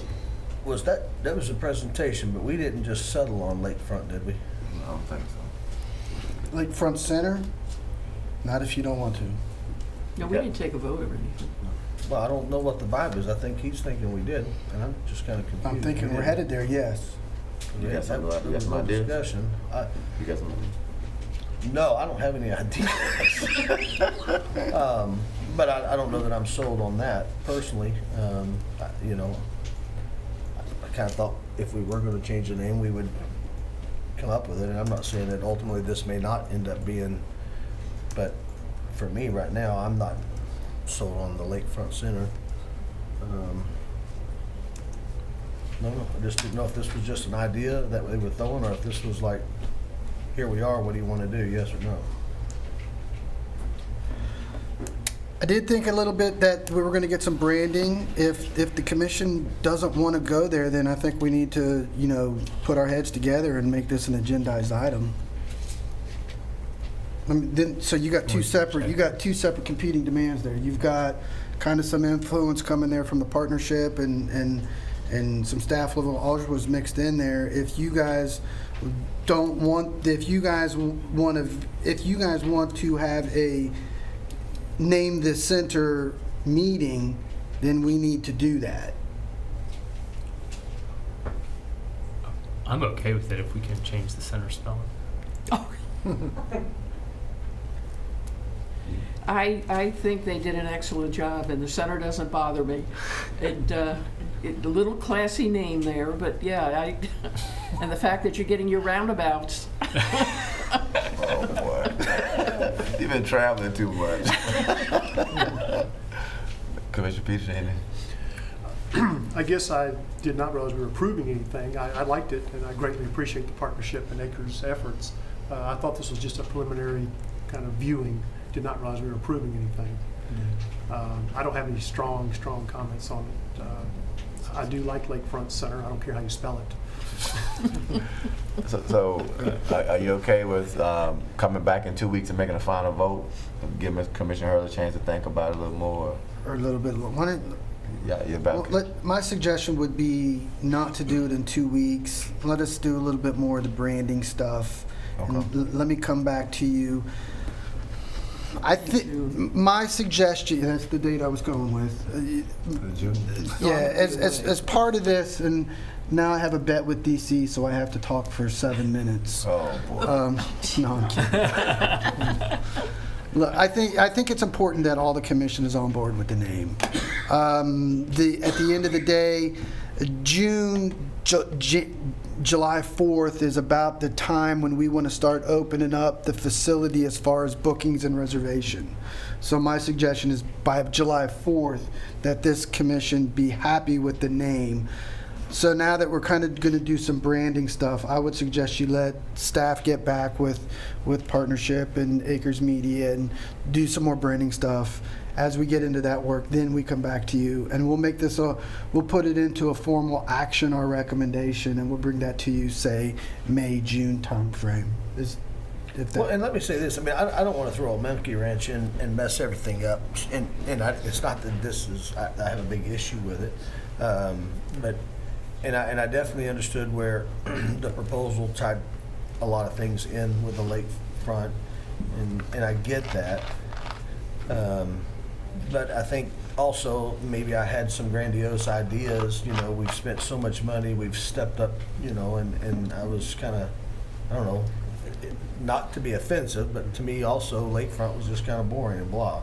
that was a presentation, but we didn't just settle on Lakefront, did we? I don't think so. Lakefront Center? Not if you don't want to. No, we didn't take a vote or anything. Well, I don't know what the vibe is. I think he's thinking we did, and I'm just kind of confused. I'm thinking we're headed there, yes. You got some- There you got was some no ideas? discussion. You got some? No, I don't have any ideas. But I don't know that I'm sold on that personally. I kind of thought if we were going to change the name, we would come up with it. And I'm not saying that ultimately this may not end up being, but for me right now, I'm not sold on the Lakefront Center. No, I just didn't know if this was just an idea that they were throwing, or if this was like, here we are, what do you want to do, yes or no? I did think a little bit that we were going to get some branding. If the commission doesn't want to go there, then I think we need to, put our heads together and make this an agendized item. So you got two separate competing demands there. You've got kind of some influence coming there from the partnership and some staff level. All was mixed in there. If you guys want to have a name the center meeting, then we need to do that. I'm okay with it if we can change the center spelling. Oh. I think they did an excellent job, and the center doesn't bother me. A little classy name there, but yeah, and the fact that you're getting your roundabouts. Oh, boy. You've been traveling too much. Commissioner Peterson, anything? I guess I did not realize we were approving anything. I liked it, and I greatly appreciate the partnership and Acres' efforts. I thought this was just a preliminary kind of viewing. Did not realize we were approving anything. I don't have any strong comments on it. I do like Lakefront Center. I don't care how you spell it. So are you okay with coming back in 2 weeks and making a final vote? Give Commissioner Hurley a chance to think about it a little more? Or a little bit. Yeah, you're back. My suggestion would be not to do it in 2 weeks. Let us do a little bit more of the branding stuff. Okay. And let me come back to you. I think my suggestion, that's the date I was going with. June? Yeah, as part of this, and now I have a bet with DC, so I have to talk for 7 minutes. Oh, boy. No, I'm kidding. Look, I think it's important that all the commission is on board with the name. At the end of the day, July 4th is about the time when we want to start opening up the facility as far as bookings and reservation. So my suggestion is by July 4th that this commission be happy with the name. So now that we're kind of going to do some branding stuff, I would suggest you let staff get back with partnership and Acres Media and do some more branding stuff. As we get into that work, then we come back to you, and we'll make this we'll put it into a formal action or recommendation, and we'll bring that to you, say, May, June timeframe. Well, and let me say this. I mean, I don't want to throw a monkey wrench in and mess everything up. And it's not that I have a big issue with it, but I definitely understood where the proposal tied a lot of things in with the lakefront, and I get that. But I think also maybe I had some grandiose ideas. You know, we've spent so much money, we've stepped up. You know, and I was kind of, I don't know. Not to be offensive, but to me also, lakefront was just kind of boring and blah.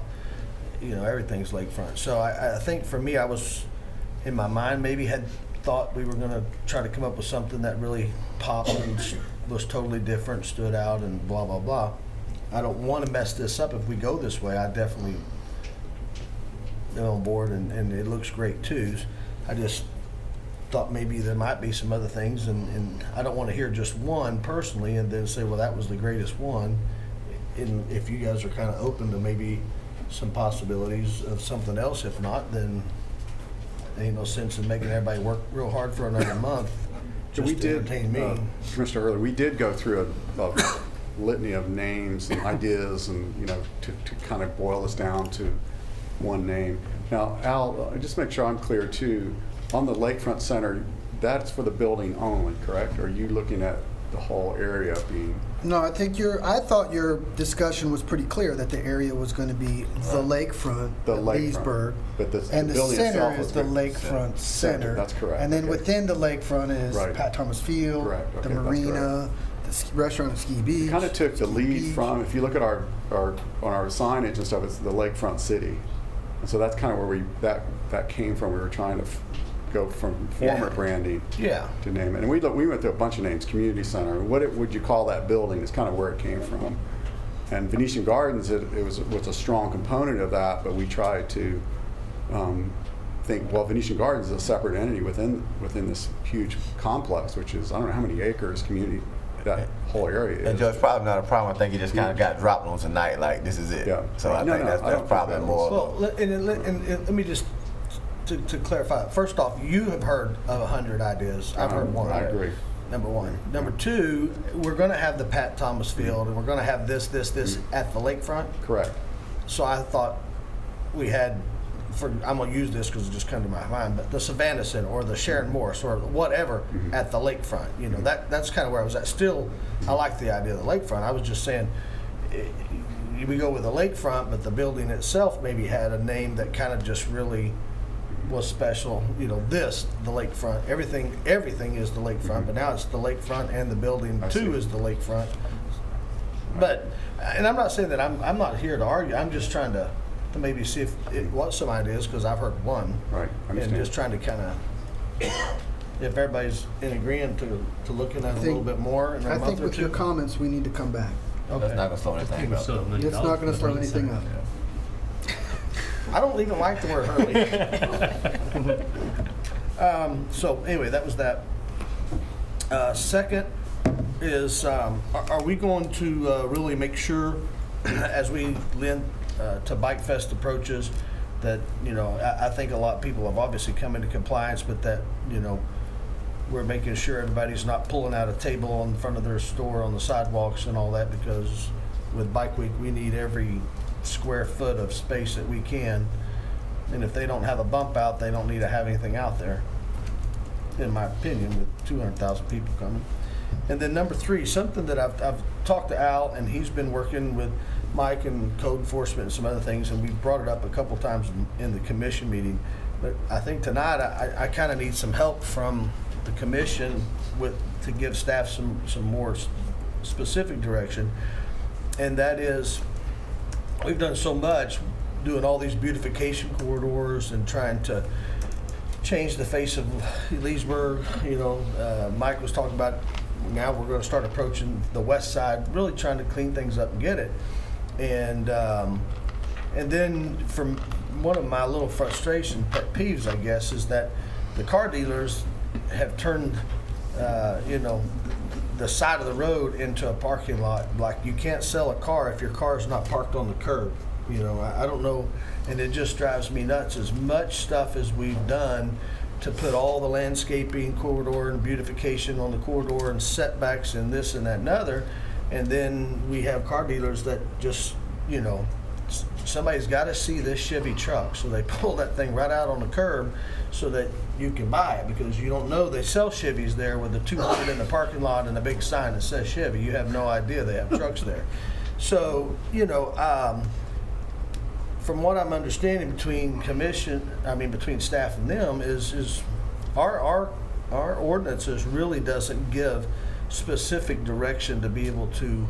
You know, everything's lakefront. So I think for me, I was, in my mind, maybe had thought we were going to try to come up with something that really popped and was totally different, stood out, and blah, blah, blah. I don't want to mess this up if we go this way. I definitely am on board, and it looks great too. I just thought maybe there might be some other things, and I don't want to hear just one personally and then say, well, that was the greatest one. And if you guys are kind of open to maybe some possibilities of something else, if not, then there ain't no sense in making everybody work real hard for another month just to entertain me. Commissioner Hurley, we did go through a litany of names and ideas, and you know, to kind of boil this down to one name. Now, Al, just make sure I'm clear too. On the Lakefront Center, that's for the building only, correct? Or are you looking at the whole area being? No, I thought your discussion was pretty clear that the area was going to be the lakefront, Leesburg, but the and building the center itself is is the the lakefront center. That's correct. And then Okay. within the lakefront is Right. Pat Thomas Field, Correct. the Okay, that's marina, the restaurant and ski beach. Kind of took the Ski lead Beach. from, if you look at our on our signage and stuff, it's the Lakefront City, and so that's kind of where that came from. We were trying to go from former branding to name it, and we went through a bunch of names. Community Center. What would you call that building? Is kind of where it came from. And Venetian Gardens, it was a strong component of that, but we tried to think, well, Venetian Gardens is a separate entity within this huge complex, which is, I don't know how many acres community that whole area is. And Joe, it's probably not a problem. I think it just kind of got dropped on tonight, like this is it. Yeah. So I No, think no, I that's don't probably think that more. Well, and let me just to clarify. First off, you have heard of 100 ideas. I've heard one. I agree. Number one. Number two, we're going to have the Pat Thomas Field, and we're going to have this at the lakefront. Correct. So I thought we had, I'm going to use this because it just came to my mind, but the Savannah Center or the Sharon Morris or whatever at the lakefront. You know, that's kind of where I was at. Still, I like the idea of the lakefront. I was just saying, we go with the lakefront, but the building itself maybe had a name that kind of just really was special. You know, the lakefront. Everything is the lakefront, but now it's the lakefront and the building too is the lakefront. But, and I'm not saying that I'm not here to argue. I'm just trying to maybe see if it was some ideas, because I've heard one. Right. And just trying to kind of, if everybody's in agreement to looking at it a little bit more in a I month think or with your two. comments, we need to come back. That's not gonna slow anything up. It's not going to slow anything up. I don't even like the word Hurley. So anyway, that was that. Second is, are we going to really make sure as we lend to Bike Fest approaches that, you know, I think a lot of people have obviously come into compliance, but that, you know, we're making sure everybody's not pulling out a table in front of their store on the sidewalks and all that, because with Bike Week, we need every square foot of space that we can. And if they don't have a bump out, they don't need to have anything out there, in my opinion, with 200,000 people coming. And then number three, something that I've talked to Al, and he's been working with Mike and code enforcement and some other things, and we've brought it up a couple times in the commission meeting. But I think tonight I kind of need some help from the commission to give staff some more specific direction. And that is, we've done so much doing all these beautification corridors and trying to change the face of Leesburg. You know, Mike was talking about now we're going to start approaching the west side, really trying to clean things up and get it. And then from one of my little frustration pet peeves, I guess, is that the car dealers have turned, you know, the side of the road into a parking lot. Like, you can't sell a car if your car's not parked on the curb. You know, I don't know, and it just drives me nuts. As much stuff as we've done to put all the landscaping, corridor, and beautification on the corridor, and setbacks, and this and that and other, and then we have car dealers that just, you know, somebody's got to see this Chevy truck, so they pull that thing right out on the curb so that you can buy it, because you don't know they sell Chevys there with the 200 in the parking lot and a big sign that says Chevy. You have no idea they have trucks there. So, you know, from what I'm understanding between between staff and them is our ordinances really doesn't give specific direction to be able to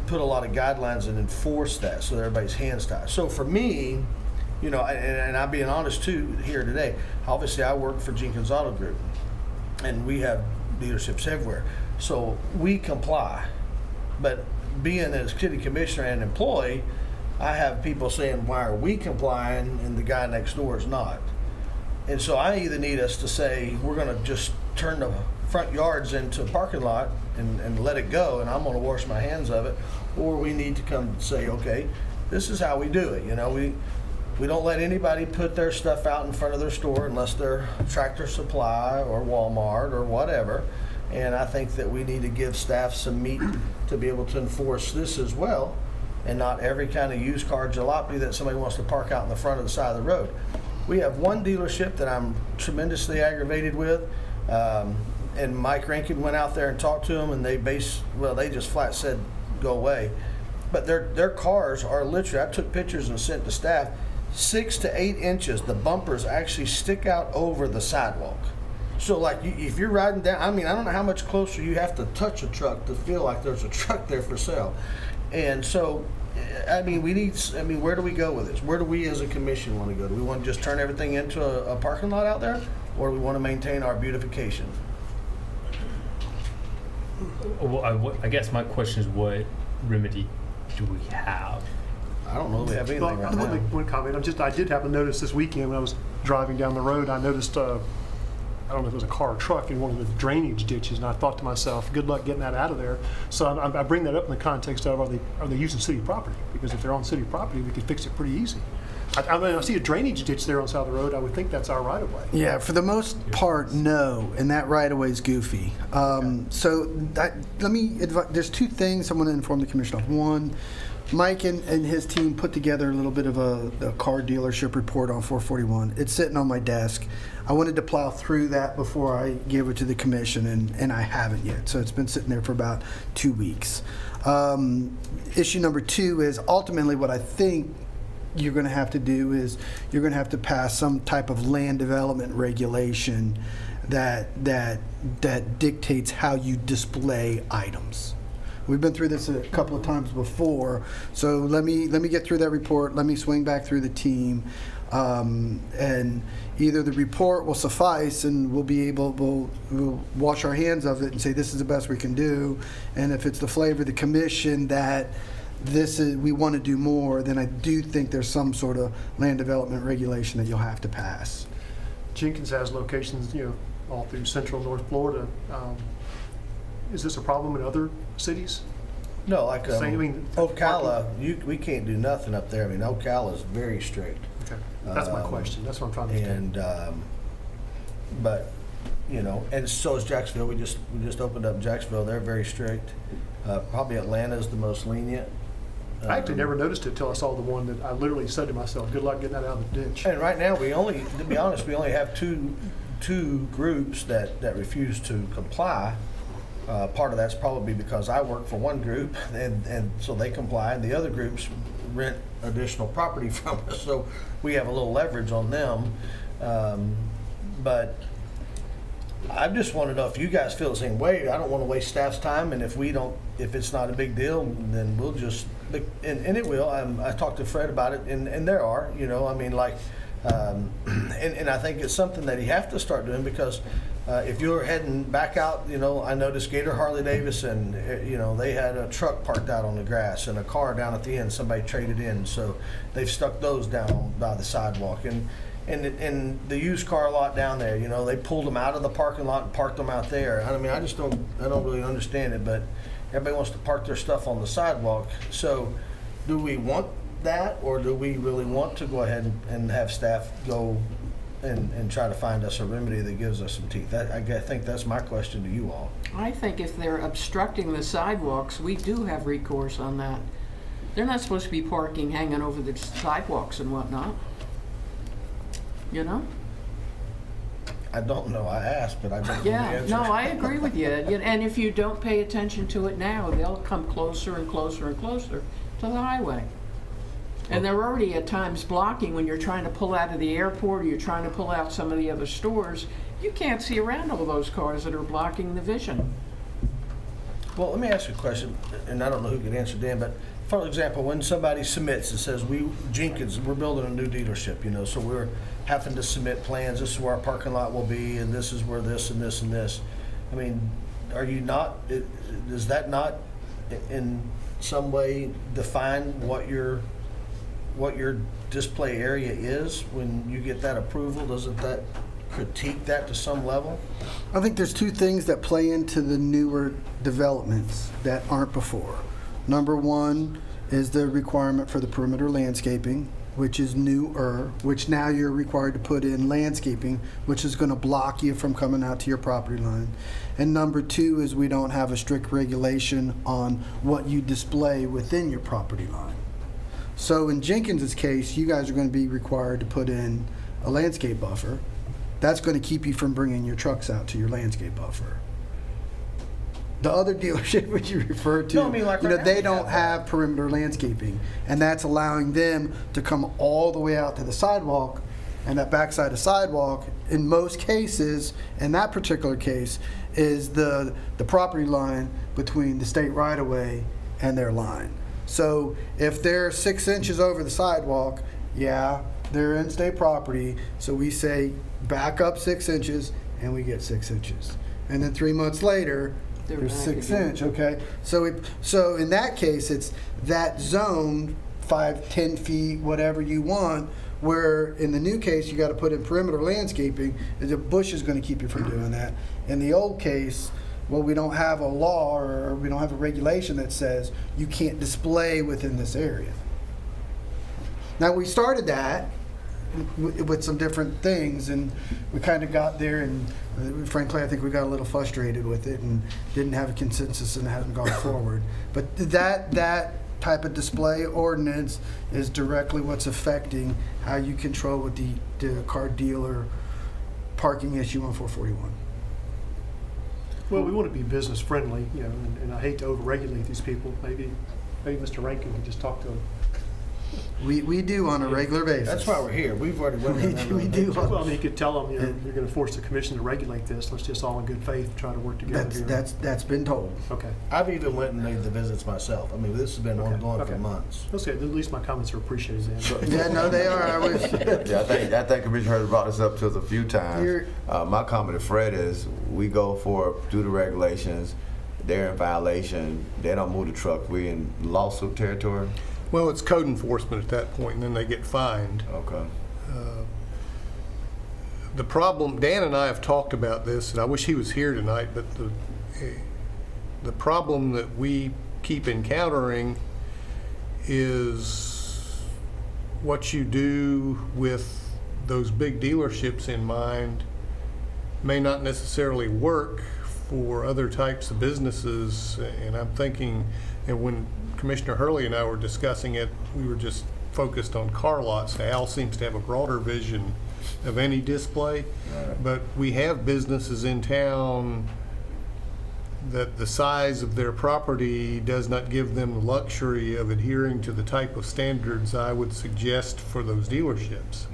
put a lot of guidelines and enforce that so that everybody's hands tied. So for me, you know, and I'm being honest too here today, obviously I work for Jenkins Auto Group, and we have dealerships everywhere. So we comply, but being a city commissioner and employee, I have people saying, why are we complying and the guy next door is not? And so I either need us to say, we're gonna just turn the front yards into a parking lot and let it go, and I'm gonna wash my hands of it, or we need to come and say, okay, this is how we do it. You know, we don't let anybody put their stuff out in front of their store unless they're Tractor Supply or Walmart or whatever. And I think that we need to give staff some meat to be able to enforce this as well, and not every kind of used car jalopy that somebody wants to park out in the front of the side of the road. We have one dealership that I'm tremendously aggravated with, and Mike Rankin went out there and talked to them, and they just flat said, go away. But their cars are literally, I took pictures and sent to staff, 6 to 8 inches, the bumpers actually stick out over the sidewalk. So like, if you're riding down, I mean, I don't know how much closer you have to touch a truck to feel like there's a truck there for sale. And so, I mean, where do we go with this? Where do we as a commission want to go? Do we want to just turn everything into a parking lot out there? Or do we want to maintain our beautification? Well, I guess my question is, what remedy do we have? I don't know if we have anything right I want to now. make one comment. I did happen to notice this weekend when I was driving down the road, I noticed, I don't know if it was a car or truck in one of the drainage ditches, and I thought to myself, good luck getting that out of there. So I bring that up in the context of, are they using city property? Because if they're on city property, we could fix it pretty easy. I mean, I see a drainage ditch there on the side of the road. I would think that's our right of way. Yeah, for the most part, no, and that right of way is goofy. So there's two things I want to inform the commission of. One, Mike and his team put together a little bit of a car dealership report on 441. It's sitting on my desk. I wanted to plow through that before I gave it to the commission, and I haven't yet. So it's been sitting there for about 2 weeks. Issue number 2 is ultimately what I think you're going to have to do is you're going to have to pass some type of land development regulation that dictates how you display items. We've been through this a couple of times before, so let me get through that report. Let me swing back through the team, and either the report will suffice, and we'll wash our hands of it and say this is the best we can do. And if it's the flavor of the commission that we want to do more, then I do think there's some sort of land development regulation that you'll have to pass. Jenkins has locations, all through central North Florida. Is this a problem in other cities? No, like Ocala, parking- we can't do nothing up there. I mean, Ocala is very strict. Okay, that's my question. That's what I'm trying to understand. And but and so is Jacksonville. We just opened up Jacksonville. They're very strict. Probably Atlanta is the most lenient. I actually never noticed it till I saw the one that I literally said to myself, good luck getting that out of the ditch. And right now, to be honest, we only have two groups that refuse to comply. Part of that's probably because I work for one group, and so they comply, and the other groups rent additional property from us, so we have a little leverage on them. But I just want to know if you guys feel the same way. I don't want to waste staff's time, and if it's not a big deal, then we'll just, and it will. I talked to Fred about it, and there are, I mean, like, and I think it's something that you have to start doing, because if you're heading back out, I noticed Gator Harley Davidson, they had a truck parked out on the grass and a car down at the end, somebody traded in, so they've stuck those down by the sidewalk. And and the used car lot down there, you know, they pulled them out of the parking lot and parked them out there. I mean, I don't really understand it, but everybody wants to park their stuff on the sidewalk. So do we want that, or do we really want to go ahead and have staff go and try to find us a remedy that gives us some teeth? I think that's my question to you all. I think if they're obstructing the sidewalks, we do have recourse on that. They're not supposed to be parking hanging over the sidewalks and whatnot. You know? I don't know. I asked, but I don't know the Yeah, answer. no, I agree with you. And if you don't pay attention to it now, they'll come closer and closer and closer to the highway. And they're already at times blocking when you're trying to pull out of the airport or you're trying to pull out some of the other stores. You can't see around all those cars that are blocking the vision. Well, let me ask you a question, and I don't know who can answer, Dan, but for example, when somebody submits and says, Jenkins, we're building a new dealership, you know, so we're having to submit plans, this is where our parking lot will be, and this is where this and this and this. I mean, does that not in some way define what your display area is when you get that approval? Doesn't that critique that to some level? I think there's two things that play into the newer developments that aren't before. Number one is the requirement for the perimeter landscaping, which is newer, which now you're required to put in landscaping, which is going to block you from coming out to your property line. And number two is we don't have a strict regulation on what you display within your property line. So in Jenkins's case, you guys are going to be required to put in a landscape buffer. That's going to keep you from bringing your trucks out to your landscape buffer. The other dealership which you referred to, No, I mean, like you know, right now they we don't have perimeter landscaping, and that's allowing them to come all the way out to the sidewalk, and that backside of sidewalk, in most cases, in that particular case, is the property line between the state right-of-way and their line. So if they're 6 inches over the sidewalk, yeah, they're in state property, so we say back up 6 inches, and we get 6 inches. And then 3 months later, They're they're back 6 again. inch, okay? So in that case, it's that zone, 5, 10 feet, whatever you want, where in the new case, you got to put in perimeter landscaping, the bush is going to keep you from doing that. In the old case, well, we don't have a law or we don't have a regulation that says you can't display within this area. Now, we started that with some different things, and we kind of got there, and frankly, I think we got a little frustrated with it and didn't have a consensus and hasn't gone forward. But that type of display ordinance is directly what's affecting how you control with the car dealer parking issue on 441. Well, we want to be business friendly, you know, and I hate to overregulate these people. Maybe Mr. Rankin could just talk to them. We do on a regular basis. That's why we're here. We've already went down that road. We do. Well, I mean, you could tell them, you know, you're going to force the commission to regulate this. Let's just all in good faith try to work together here. That's been told. Okay. I've even went and made the visits myself. I mean, this has been ongoing for Okay. months. Okay, at least my comments are appreciated then. Yeah, no, they are. I wish. Yeah, I think Commissioner Hurd brought this up to us a few times. You're- My comment to Fred is, we go do the regulations, they're in violation, they don't move the truck, we in lawsuit territory? Well, it's code enforcement at that point, and then they get fined. Okay. The problem, Dan and I have talked about this, and I wish he was here tonight, but the problem that we keep encountering is what you do with those big dealerships in mind may not necessarily work for other types of businesses. And I'm thinking, and when Commissioner Hurley and I were discussing it, we were just focused on car lots. Al seems to have a broader vision of any display, but we have businesses in town that the size of their property does not give them the luxury of adhering to the type of standards I would suggest for those dealerships.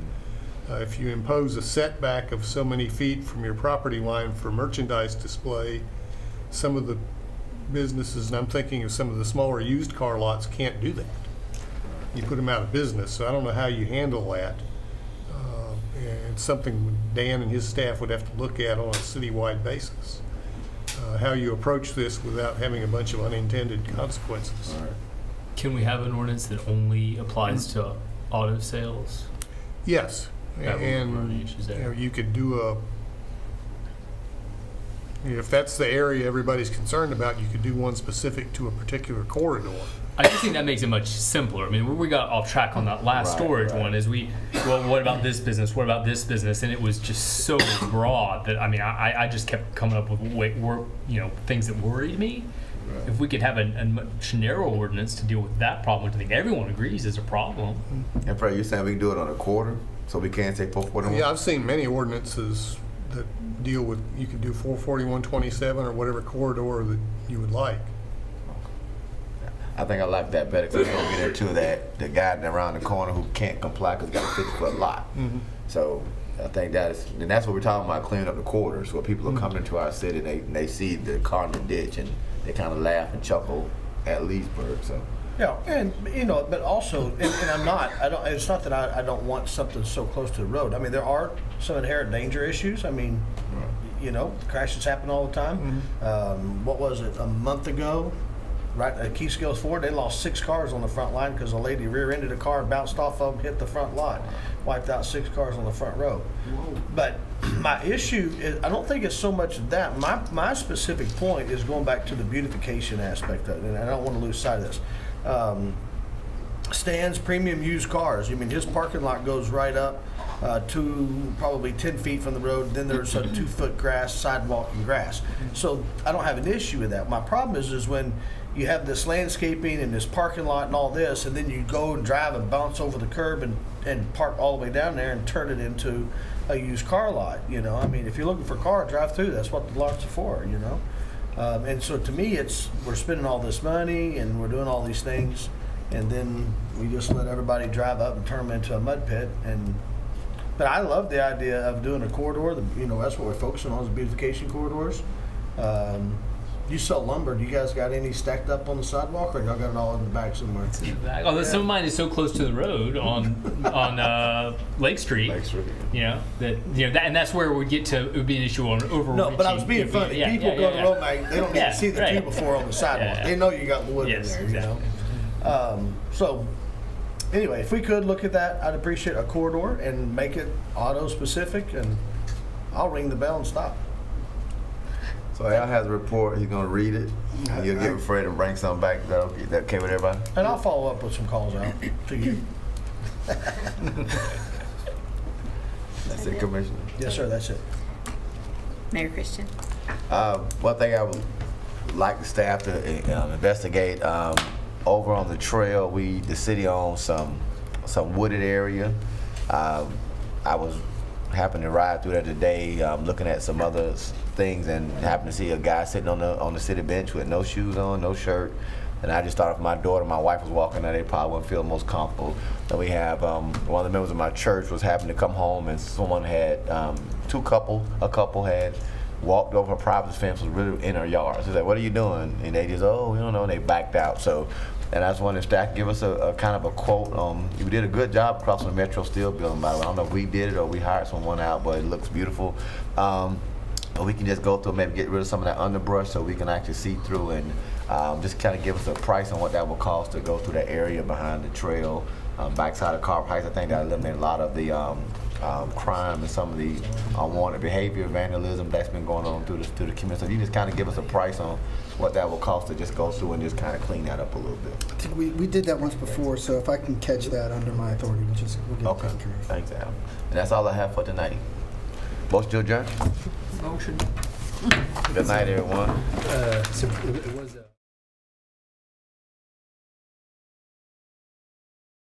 If you impose a setback of so many feet from your property line for merchandise display, some of the businesses, and I'm thinking of some of the smaller used car lots, can't do that. You put them out of business, so I don't know how you handle that. It's something Dan and his staff would have to look at on a citywide basis. How you approach this without having a bunch of unintended consequences. Can we have an ordinance that only applies to auto sales? Yes, That would be one of the And, issues you there. know, you could do if that's the area everybody's concerned about, you could do one specific to a particular corridor. I just think that makes it much simpler. I mean, we got off track on that last storage one. Is well, what about this business? What about this business? And it was just so broad that I mean, I just kept coming up with things that worried me. Right. If we could have a much narrower ordinance to deal with that problem, which I think everyone agrees is a problem. And Fred, you're saying we can do it on a quarter, so we can't say 441? Yeah, I've seen many ordinances that deal with, you could do 44127 or whatever corridor that you would like. I think I like that better because we're going to get into the guy around the corner who can't comply because he's got a 50-foot lot. So I think and that's what we're talking about, cleaning up the corridors, where people are coming into our city and they see the car in the ditch and they kind of laugh and chuckle at Leesburg. So. Yeah, and but also, and it's not that I don't want something so close to the road. I mean, there are some inherent danger issues. I mean, crashes happen all the time. What was it, a month ago? Right at Key Skills Ford, they lost 6 cars on the front line because a lady rear-ended a car, bounced off of them, hit the front lot, wiped out 6 cars on the front row. Whoa. But my issue is, I don't think it's so much of that. My specific point is going back to the beautification aspect of it, and I don't want to lose sight of this. Stan's premium used cars. I mean, his parking lot goes right up to probably 10 feet from the road. Then there's a 2-foot grass, sidewalk and grass. So I don't have an issue with that. My problem is when you have this landscaping and this parking lot and all this, and then you go and drive and bounce over the curb and park all the way down there and turn it into a used car lot. I mean, if you're looking for a car, drive through. That's what the lots are for, And so to me, we're spending all this money and we're doing all these things, and then we just let everybody drive up and turn them into a mud pit. But I love the idea of doing a corridor. That's what we're focusing on, is beautification corridors. You sell lumber. Do you guys got any stacked up on the sidewalk, or y'all got it all in the back somewhere? Although some of mine is so close to the road on Lake Street. And that's where we get to. It would be an issue on overreaching. No, but I was being funny. People go to road, they don't need to see the 2x4 on the sidewalk. They know you got wood in there. Exactly. So anyway, if we could look at that, I'd appreciate a corridor and make it auto specific, and I'll ring the bell and stop. So Al has a report. He's going to read it. And you'll give it Fred and bring something back. Is that okay with everybody? And I'll follow up with some calls out to you. That's it, Commissioner? Yes, sir, that's it. Mayor Christian. One thing I would like the staff to investigate, over on the trail, the city owns some wooded area. I was happened to ride through there today, looking at some other things, and happened to see a guy sitting on the city bench with no shoes on, no shirt. And I just thought if my daughter, my wife was walking there, they probably wouldn't feel most comfortable. And we have one of the members of my church was having to come home, and someone had a couple had walked over a private fence, was really in her yard. So he's like, "What are you doing?" And they just, "Oh, we don't know," and they backed out. So, and I just wanted staff to give us a kind of a quote. You did a good job across the Metro Steel building, by the way. I don't know if we did it or we hired someone out, but it looks beautiful. We can just go through, maybe get rid of some of that underbrush so we can actually see through, and just kind of give us a price on what that will cost to go through that area behind the trail, backside of Carver Heights. I think that eliminated a lot of the crime and some of the unwanted behavior, vandalism that's been going on through the community. So you just kind of give us a price on what that will cost to just go through and just kind of clean that up a little bit. I think we did that once before, so if I can catch that under my authority, we'll get it taken care of. Thanks, Al. And that's all I have for tonight. Motion to adjourn? Motion. Good night, everyone. So it was.